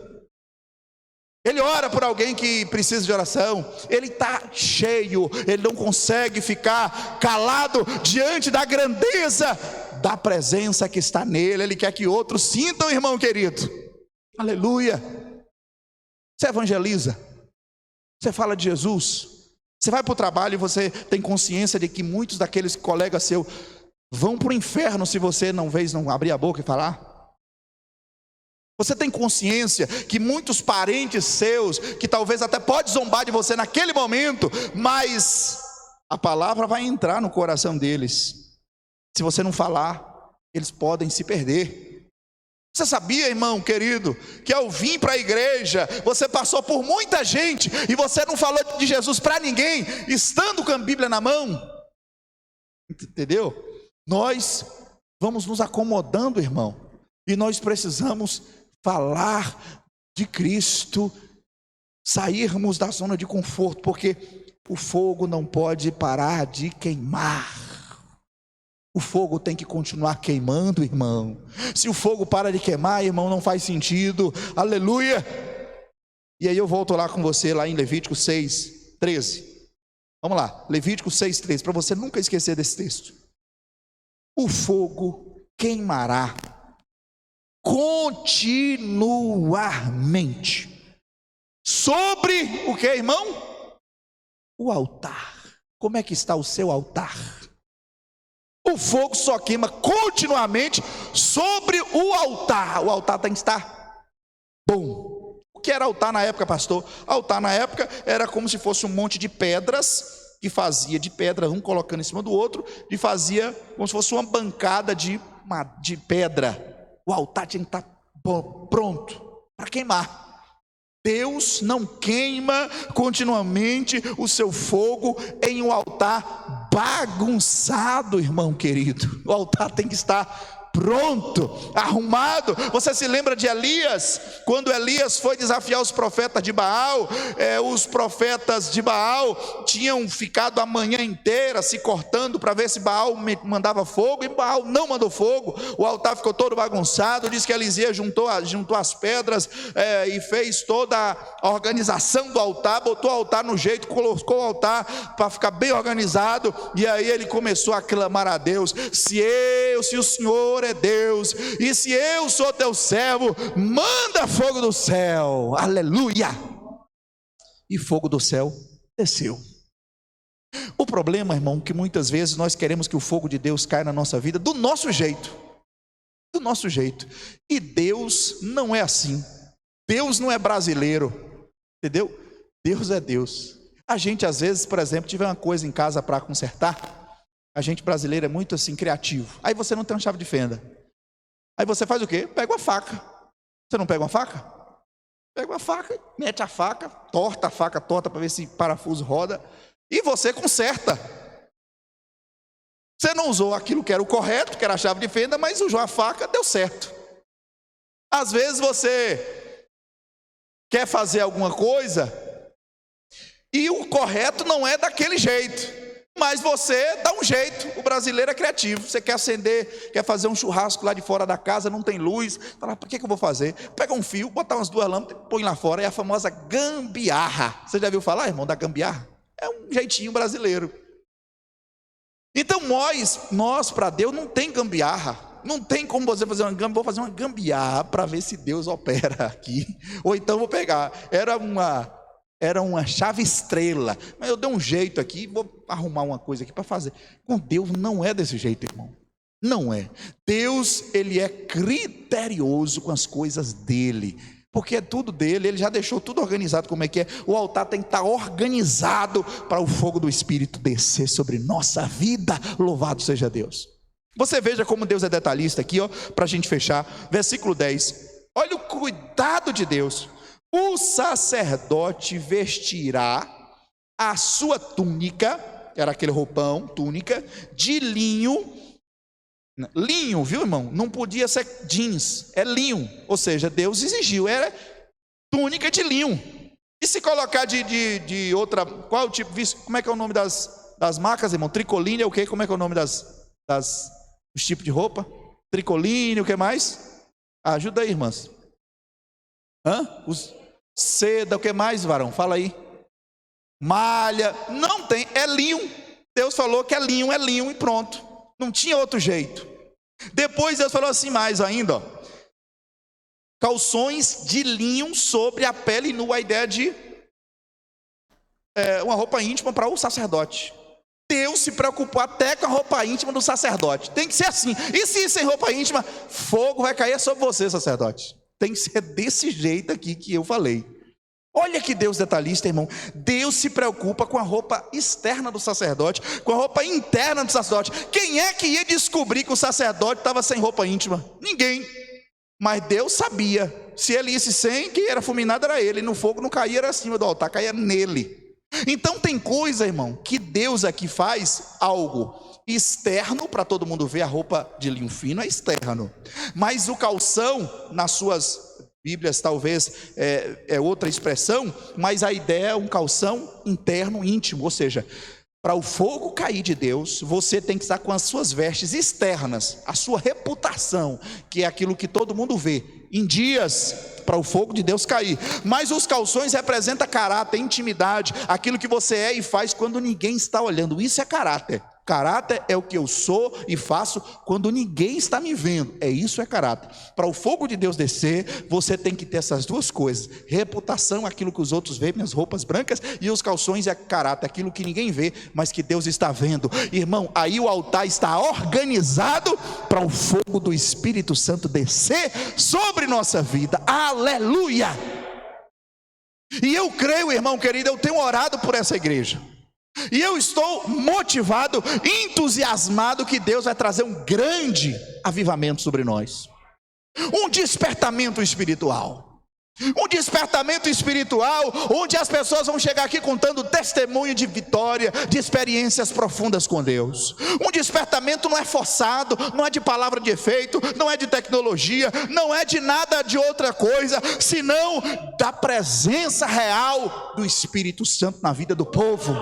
[SPEAKER 1] Ele ora por alguém que precisa de oração. Ele está cheio, ele não consegue ficar calado diante da grandeza da presença que está nele. Ele quer que outros sintam, irmão querido. Aleluia. Você evangeliza, você fala de Jesus, você vai para o trabalho e você tem consciência de que muitos daqueles colegas seus vão para o inferno se você não abrir a boca e falar. Você tem consciência que muitos parentes seus, que talvez até pode zombar de você naquele momento, mas a palavra vai entrar no coração deles. Se você não falar, eles podem se perder. Você sabia, irmão querido, que ao vir para a igreja, você passou por muita gente e você não falou de Jesus para ninguém, estando com a Bíblia na mão? Entendeu? Nós vamos nos acomodando, irmão, e nós precisamos falar de Cristo, sairmos da zona de conforto, porque o fogo não pode parar de queimar. O fogo tem que continuar queimando, irmão. Se o fogo para de queimar, irmão, não faz sentido. Aleluia. E aí eu volto lá com você, lá em Levítico 6:13. Vamos lá, Levítico 6:13, para você nunca esquecer desse texto. O fogo queimará continuamente sobre o que, irmão? O altar. Como é que está o seu altar? O fogo só queima continuamente sobre o altar. O altar tem que estar bom. O que era altar na época, pastor? Altar na época era como se fosse um monte de pedras, que fazia de pedra, um colocando em cima do outro, e fazia como se fosse uma bancada de pedra. O altar tinha que estar pronto para queimar. Deus não queima continuamente o seu fogo em um altar bagunçado, irmão querido. O altar tem que estar pronto, arrumado. Você se lembra de Elias? Quando Elias foi desafiar os profetas de Baal, os profetas de Baal tinham ficado a manhã inteira se cortando para ver se Baal mandava fogo, e Baal não mandou fogo. O altar ficou todo bagunçado. Diz que Eliseu juntou as pedras e fez toda a organização do altar, botou o altar no jeito, colocou o altar para ficar bem organizado, e aí ele começou a clamar a Deus: se o Senhor é Deus, e se eu sou teu servo, manda fogo do céu. Aleluia. E fogo do céu desceu. O problema, irmão, é que muitas vezes nós queremos que o fogo de Deus caia na nossa vida do nosso jeito, e Deus não é assim. Deus não é brasileiro, entendeu? Deus é Deus. A gente às vezes, por exemplo, tiver uma coisa em casa para consertar, a gente brasileiro é muito assim, criativo. Aí você não tem uma chave de fenda. Aí você faz o quê? Pega uma faca. Você não pega uma faca? Pega uma faca, mete a faca torta para ver se o parafuso roda. e você conserta. Você não usou aquilo que era o correto, que era a chave de fenda, mas usou a faca, deu certo. Às vezes você quer fazer alguma coisa e o correto não é daquele jeito, mas você dá um jeito. O brasileiro é criativo. Você quer acender, quer fazer um churrasco lá de fora da casa, não tem luz, fala, para que eu vou fazer? Pega um fio, botar umas 2 lâmpadas, põe lá fora. É a famosa gambiarra. Você já viu falar, irmão, da gambiarra? É um jeitinho brasileiro. Então nós para Deus não tem gambiarra. Não tem como você fazer uma gambiarra. Vou fazer uma gambiarra para ver se Deus opera aqui. Ou então vou pegar, era uma chave estrela, mas eu dei um jeito aqui, vou arrumar uma coisa aqui para fazer. Com Deus não é desse jeito, irmão. Não é. Deus, ele é criterioso com as coisas dele, porque é tudo dele. Ele já deixou tudo organizado como é que é. O altar tem que estar organizado para o fogo do Espírito descer sobre nossa vida. Louvado seja Deus. Você veja como Deus é detalhista aqui, para a gente fechar, versículo 10. Olha o cuidado de Deus. O sacerdote vestirá a sua túnica, era aquele roupão, túnica, de linho, viu, irmão? Não podia ser jeans, é linho, ou seja, Deus exigiu, era túnica de linho. E se colocar de outra, qual o tipo, como é que é o nome das marcas, irmão? Tricoline é o quê? Como é que é o nome dos tipos de roupa? Tricoline, o que mais? Ajuda aí, irmãs. Seda, o que mais, varão? Fala aí. Malha, não tem, é linho. Deus falou que é linho e pronto. Não tinha outro jeito. Depois Deus falou assim mais ainda, calções de linho sobre a pele nua, a ideia de uma roupa íntima para o sacerdote. Deus se preocupou até com a roupa íntima do sacerdote. Tem que ser assim. E se ir sem roupa íntima, fogo vai cair sobre você, sacerdote. Tem que ser desse jeito aqui que eu falei. Olha que Deus detalhista, irmão. Deus se preocupa com a roupa externa do sacerdote, com a roupa interna do sacerdote. Quem é que ia descobrir que o sacerdote estava sem roupa íntima? Ninguém. Mas Deus sabia. Se ele ia sem, quem era fulminado era ele. E no fogo não caía, era acima do altar, caía nele. Então tem coisa, irmão, que Deus aqui faz algo externo, para todo mundo ver. A roupa de linho fino é externo, mas o calção, nas suas Bíblias talvez é outra expressão, mas a ideia é um calção interno, íntimo. Ou seja, para o fogo cair de Deus, você tem que estar com as suas vestes externas, a sua reputação, que é aquilo que todo mundo vê, em dias para o fogo de Deus cair. Mas os calções representam caráter, intimidade, aquilo que você é e faz quando ninguém está olhando. Isso é caráter. Caráter é o que eu sou e faço quando ninguém está me vendo. Isso é caráter. Para o fogo de Deus descer, você tem que ter essas duas coisas: reputação, aquilo que os outros veem, minhas roupas brancas, e os calções é caráter, aquilo que ninguém vê, mas que Deus está vendo. Irmão, aí o altar está organizado para o fogo do Espírito Santo descer sobre nossa vida. Aleluia! E eu creio, irmão querido, eu tenho orado por essa igreja. E eu estou motivado, entusiasmado que Deus vai trazer um grande avivamento sobre nós. Um despertamento espiritual. Um despertamento espiritual, onde as pessoas vão chegar aqui contando testemunho de vitória, de experiências profundas com Deus. Um despertamento não é forçado, não é de palavra de efeito, não é de tecnologia, não é de nada de outra coisa, senão da presença real do Espírito Santo na vida do povo.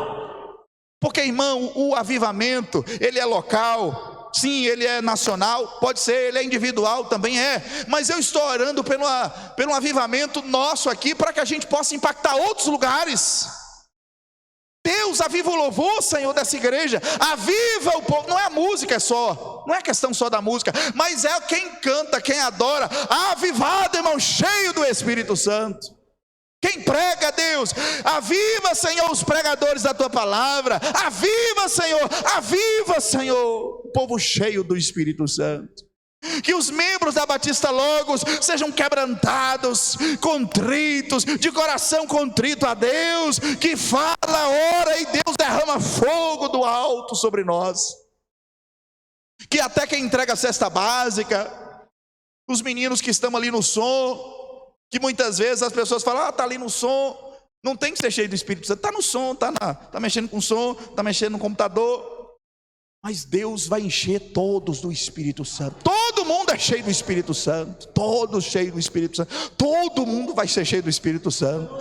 [SPEAKER 1] Porque, irmão, o avivamento, ele é local, sim, ele é nacional, pode ser, ele é individual, também é, mas eu estou orando pelo avivamento nosso aqui, para que a gente possa impactar outros lugares. Deus, aviva o louvor, Senhor, dessa igreja, aviva o povo. Não é a música só, não é questão só da música, mas é quem canta, quem adora, avivado, irmão, cheio do Espírito Santo. Quem prega, Deus, aviva, Senhor, os pregadores da tua palavra, aviva, Senhor, o povo cheio do Espírito Santo. Que os membros da Batista Logos sejam quebrantados, contritos, de coração contrito a Deus, que fala, ora, e Deus derrama fogo do alto sobre nós. Que até quem entrega a cesta básica, os meninos que estão ali no som, que muitas vezes as pessoas falam, está ali no som, Não tem que ser cheio do Espírito Santo. Está no som, tá mexendo com som, está mexendo no computador. Mas Deus vai encher todos do Espírito Santo. Todo mundo é cheio do Espírito Santo. Todos cheios do Espírito Santo. Todo mundo vai ser cheio do Espírito Santo.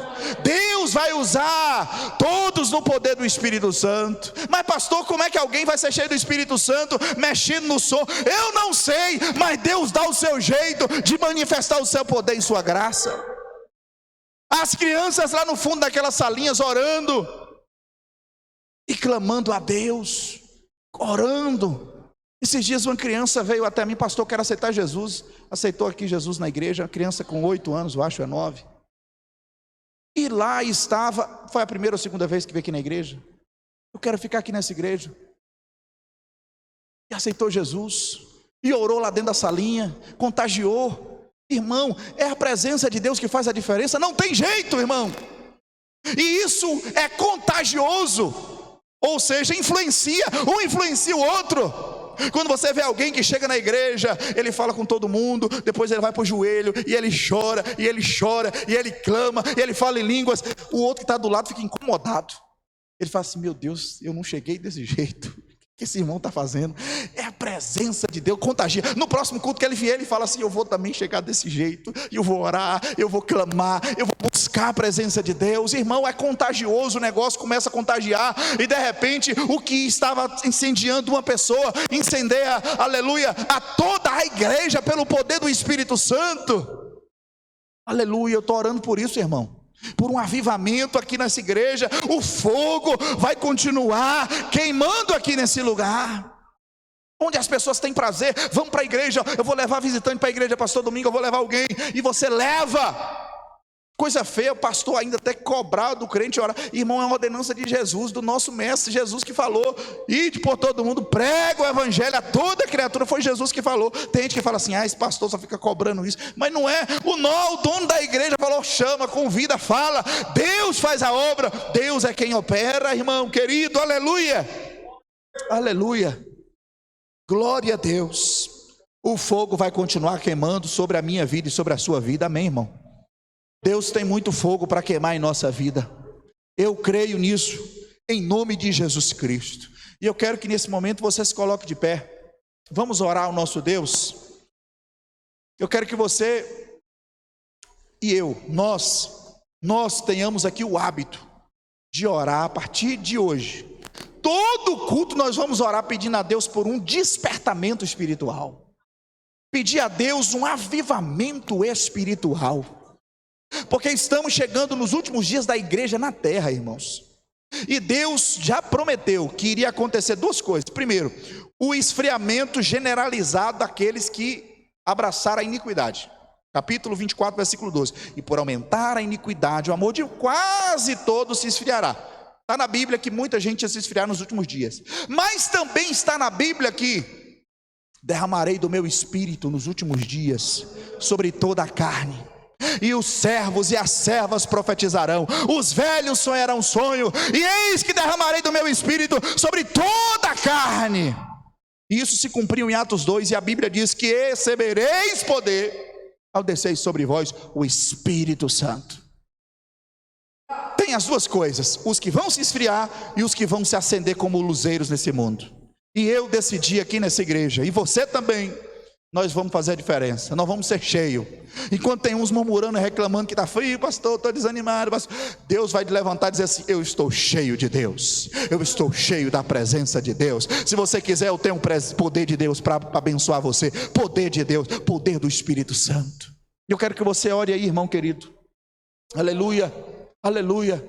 [SPEAKER 1] Deus vai usar todos no poder do Espírito Santo. Mas pastor, como é que alguém vai ser cheio do Espírito Santo mexendo no som? Eu não sei, mas Deus dá o seu jeito de manifestar o seu poder e sua graça. As crianças lá no fundo daquelas salinhas orando e clamando a Deus, orando. Esses dias uma criança veio até mim: pastor, eu quero aceitar Jesus. Aceitou aqui Jesus na igreja, uma criança com 8 anos, eu acho, é 9. E lá estava, foi a primeira ou segunda vez que veio aqui na igreja. Eu quero ficar aqui nessa igreja. E aceitou Jesus, e orou lá dentro da salinha, contagiou. Irmão, é a presença de Deus que faz a diferença, não tem jeito, irmão. E isso é contagioso, ou seja, influencia, um influencia o outro. Quando você vê alguém que chega na igreja, ele fala com todo mundo, depois ele vai para o joelho, e ele chora, e ele chora, e ele clama, e ele fala em línguas. O outro que está do lado fica incomodado. Ele fala assim: meu Deus, eu não cheguei desse jeito. O que esse irmão está fazendo? É a presença de Deus, contagia. No próximo culto que ele vier, ele fala assim: eu vou também chegar desse jeito, eu vou orar, eu vou clamar, eu vou buscar a presença de Deus. Irmão, é contagioso, o negócio começa a contagiar, e de repente o que estava incendiando uma pessoa, incendeia, aleluia, a toda a igreja pelo poder do Espírito Santo. Aleluia, eu estou orando por isso, irmão, por um avivamento aqui nessa igreja. O fogo vai continuar queimando aqui nesse lugar, onde as pessoas têm prazer. Vamos para a igreja, eu vou levar visitante para a igreja, pastor, domingo eu vou levar alguém, e você leva. Coisa feia, o pastor ainda até cobrar do crente orar. Irmão, é uma ordenança de Jesus, do nosso mestre Jesus, que falou: ide por todo mundo, prega o evangelho a toda criatura. Foi Jesus que falou. Tem gente que fala assim: esse pastor só fica cobrando isso. Mas não é. O dono da igreja falou: chama, convida, fala. Deus faz a obra, Deus é quem opera, irmão querido. Aleluia, aleluia, glória a Deus. O fogo vai continuar queimando sobre a minha vida e sobre a sua vida. Amém, irmão? Deus tem muito fogo para queimar em nossa vida. Eu creio nisso, em nome de Jesus Cristo. E eu quero que nesse momento você se coloque de pé. Vamos orar ao nosso Deus. Eu quero que você e eu, nós tenhamos aqui o hábito de orar a partir de hoje. Todo culto nós vamos orar pedindo a Deus por um despertamento espiritual. Pedir a Deus um avivamento espiritual. Porque estamos chegando nos últimos dias da igreja na terra, irmãos. E Deus já prometeu que iria acontecer duas coisas. Primeiro, o esfriamento generalizado daqueles que abraçaram a iniquidade. Capítulo 24, versículo 12. E por aumentar a iniquidade, o amor de quase todos se esfriará. Está na Bíblia que muita gente ia se esfriar nos últimos dias. Mas também está na Bíblia que derramarei do meu espírito nos últimos dias sobre toda a carne. E os servos e as servas profetizarão, os velhos sonharão sonho, e eis que derramarei do meu espírito sobre toda a carne. E isso se cumpriu em Atos 2, e a Bíblia diz que recebereis poder ao descer sobre vós o Espírito Santo. Tem as duas coisas: os que vão se esfriar e os que vão se acender como luzeiros nesse mundo. E eu decidi aqui nessa igreja, e você também, nós vamos fazer a diferença. Nós vamos ser cheios. Enquanto tem uns murmurando e reclamando que está frio, pastor, estou desanimado, pastor, Deus vai te levantar e dizer assim: eu estou cheio de Deus, eu estou cheio da presença de Deus. Se você quiser, eu tenho poder de Deus para abençoar você. Poder de Deus, poder do Espírito Santo. Eu quero que você ore aí, irmão querido. Aleluia, aleluia.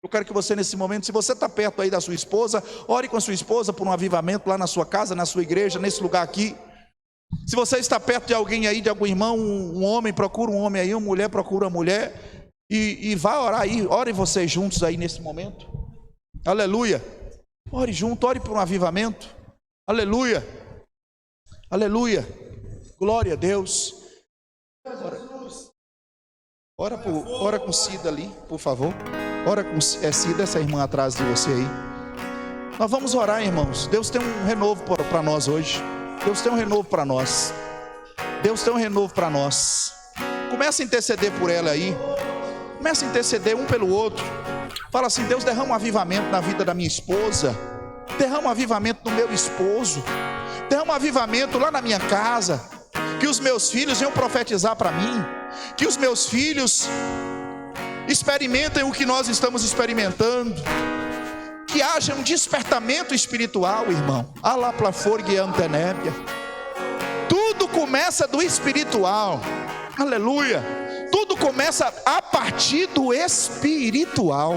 [SPEAKER 1] Eu quero que você nesse momento, se você está perto aí da sua esposa, ore com a sua esposa por um avivamento lá na sua casa, na sua igreja, nesse lugar aqui. Se você está perto de alguém aí, de algum irmão, um homem, procura um homem aí, uma mulher, procura uma mulher, e vá orar aí, orem vocês juntos aí nesse momento. Aleluia. Ore junto, ore por um avivamento. Aleluia, aleluia, glória a Deus. Ora com Cida ali, por favor. Ora com Cida, essa irmã atrás de você aí. Nós vamos orar, irmãos. Deus tem um renovo para nós hoje. Deus tem um renovo para nós. Deus tem um renovo para nós. Comece a interceder por ela aí. Começa a interceder um pelo outro. Fala assim: Deus, derrama um avivamento na vida da minha esposa, derrama um avivamento no meu esposo, derrama um avivamento lá na minha casa, que os meus filhos venham profetizar para mim, que os meus filhos experimentem o que nós estamos experimentando, que haja um despertamento espiritual, irmão. Tudo começa do espiritual, aleluia. Tudo começa a partir do espiritual,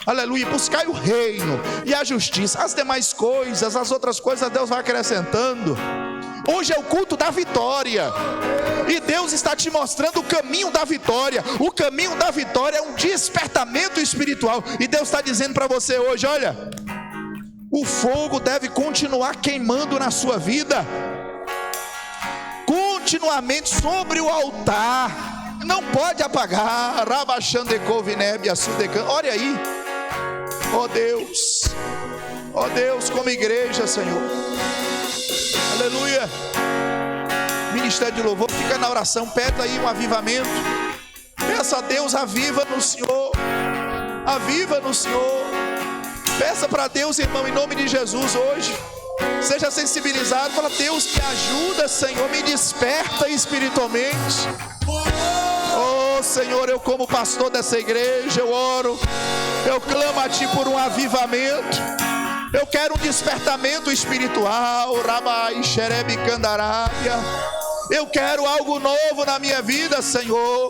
[SPEAKER 1] aleluia. Buscai o reino e a justiça, as demais coisas, as outras coisas Deus vai acrescentando. Hoje é o culto da vitória, e Deus está te mostrando o caminho da vitória. O caminho da vitória é um despertamento espiritual, e Deus está dizendo para você hoje: olha, o fogo deve continuar queimando na sua vida, continuamente sobre o altar, não pode apagar. Olha aí, ó Deus, como igreja, Senhor, aleluia. Ministério de louvor, fica na oração, pede aí um avivamento, peça a Deus: aviva no Senhor, aviva no Senhor. Peça para Deus, irmão, em nome de Jesus hoje. Seja sensibilizado, fala: Deus, me ajuda, Senhor, me desperta espiritualmente. Oh Senhor, eu como pastor dessa igreja, eu oro, eu clamo a Ti por um avivamento. Eu quero um despertamento espiritual. Rabai Xerebe Candarábia. Eu quero algo novo na minha vida, Senhor.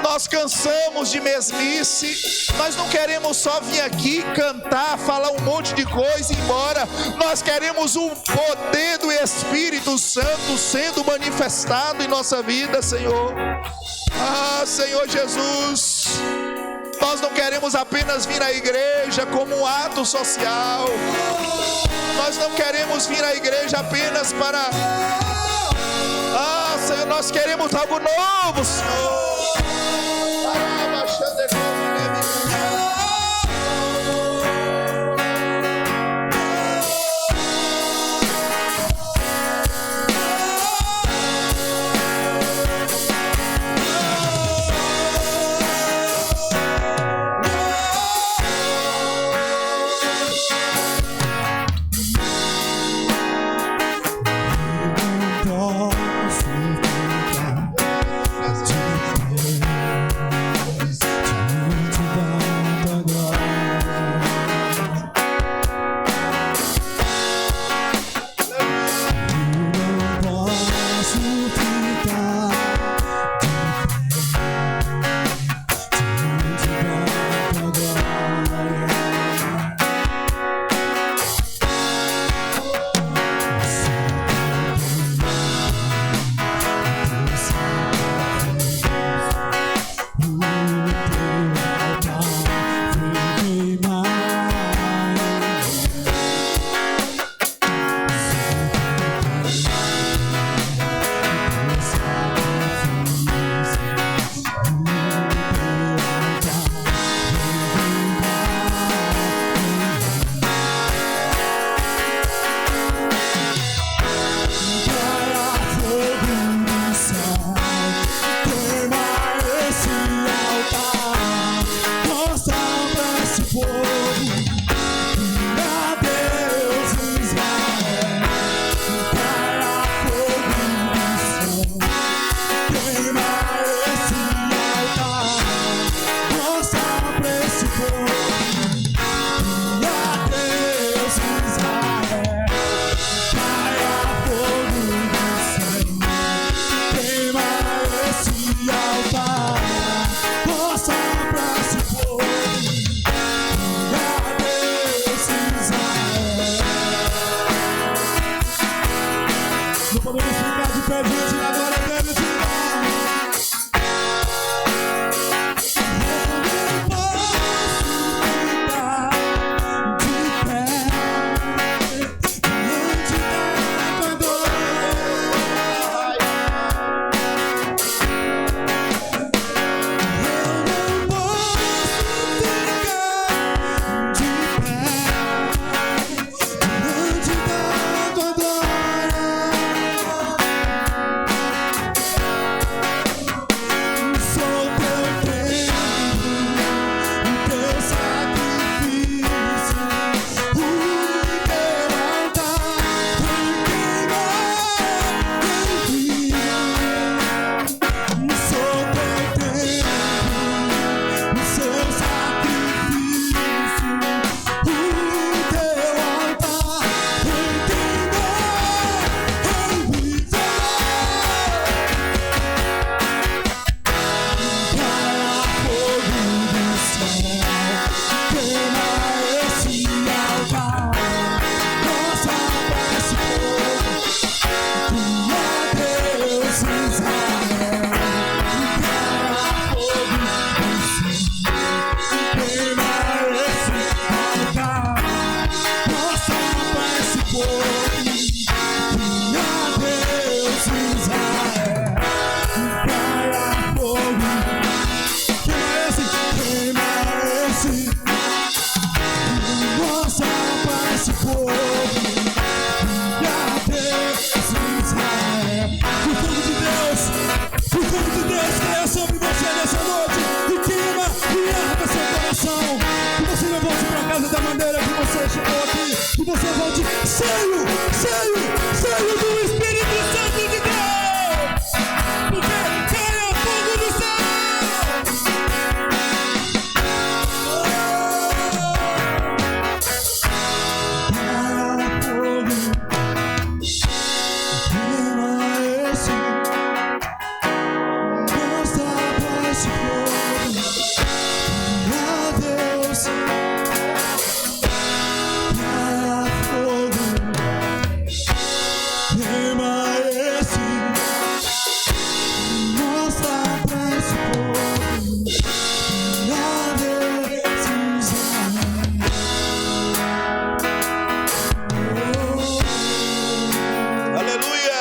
[SPEAKER 1] Nós cansamos de mesmice. Nós não queremos só vir aqui cantar, falar um monte de coisa e ir embora. Nós queremos o poder do Espírito Santo sendo manifestado em nossa vida, Senhor. Ah, Senhor Jesus, nós não queremos apenas vir à igreja como um ato social. Nós não queremos vir à igreja apenas para... Ah, Senhor, nós queremos algo novo, Senhor.
[SPEAKER 2] você chegou aqui, que você volte cheio do Espírito Santo de Deus, porque caia fogo do céu. Caia fogo, queima esse, mostra pra esse fogo, a Deus. Caia fogo, queima esse, mostra pra esse fogo, a Deus.
[SPEAKER 1] Aleluia.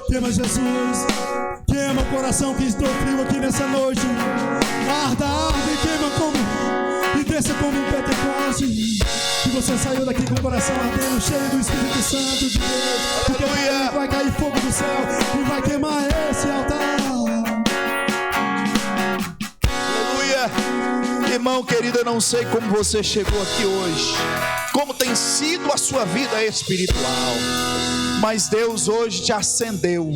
[SPEAKER 2] Queima, Jesus, queima o coração que estou frio aqui nessa noite. Arda e queima como, e desça como um Pentecoste. Que você saiu daqui com o coração ardendo, cheio do Espírito Santo de Deus. Porque
[SPEAKER 1] Aleluia.
[SPEAKER 2] vai cair fogo do céu e vai queimar esse altar.
[SPEAKER 1] Aleluia. Irmão querido, eu não sei como você chegou aqui hoje, como tem sido a sua vida espiritual, mas Deus hoje te acendeu,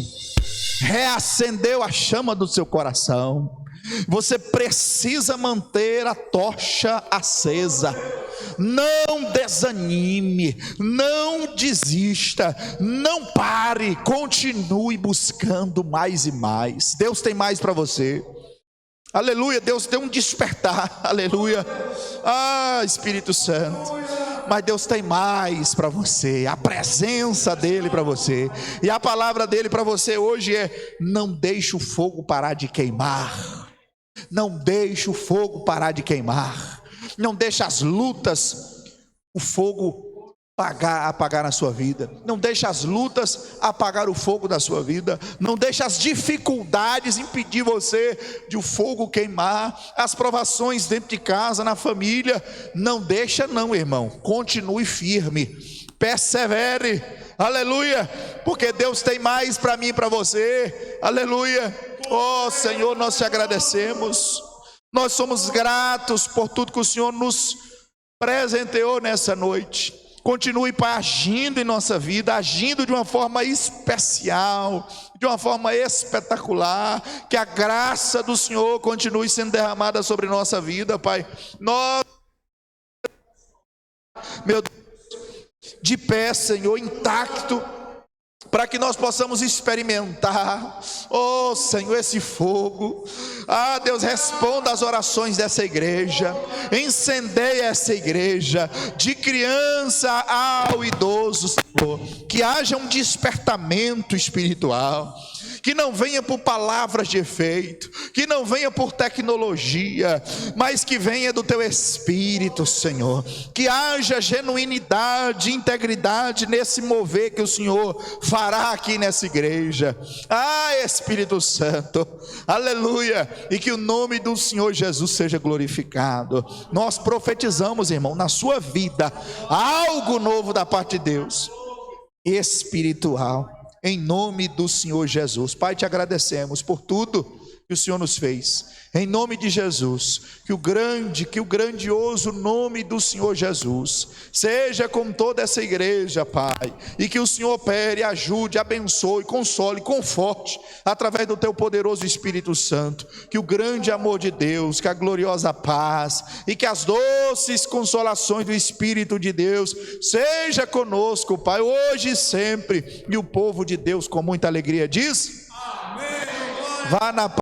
[SPEAKER 1] reacendeu a chama do seu coração. Você precisa manter a tocha acesa. Não desanime, não desista, não pare, continue buscando mais e mais. Deus tem mais para você. Aleluia, Deus tem um despertar. Aleluia. Ah, Espírito Santo. Mas Deus tem mais para você, a presença dele para você. E a palavra dele para você hoje é: não deixe o fogo parar de queimar. Não deixe o fogo parar de queimar. Não deixe as lutas, o fogo apagar na sua vida. Não deixe as lutas apagar o fogo da sua vida. Não deixe as dificuldades impedir você de o fogo queimar. As provações dentro de casa, na família. Não deixa não, irmão. Continue firme. Persevere. Aleluia. Porque Deus tem mais para mim e para você. Aleluia. Oh Senhor, nós te agradecemos. Nós somos gratos por tudo que o Senhor nos presenteou nessa noite. Continue, Pai, agindo em nossa vida, agindo de uma forma especial, de uma forma espetacular. Que a graça do Senhor continue sendo derramada sobre nossa vida, Pai. Nós, meu Deus, de pé, Senhor, intacto, para que nós possamos experimentar, oh Senhor, esse fogo. Ah, Deus, responda às orações dessa igreja, incendeia essa igreja, de criança ao idoso, Senhor. Que haja um despertamento espiritual, que não venha por palavras de efeito, que não venha por tecnologia, mas que venha do teu Espírito, Senhor. Que haja genuinidade, integridade nesse mover que o Senhor fará aqui nessa igreja. Ah, Espírito Santo, aleluia. E que o nome do Senhor Jesus seja glorificado. Nós profetizamos, irmão, na sua vida algo novo da parte de Deus, espiritual, em nome do Senhor Jesus. Pai, te agradecemos por tudo que o Senhor nos fez, em nome de Jesus. Que o grandioso nome do Senhor Jesus seja com toda essa igreja, Pai, e que o Senhor opere, ajude, abençoe, console, conforte, através do teu poderoso Espírito Santo. Que o grande amor de Deus, que a gloriosa paz e que as doces consolações do Espírito de Deus seja conosco, Pai, hoje e sempre. E o povo de Deus com muita alegria diz: amém. Vá na paz.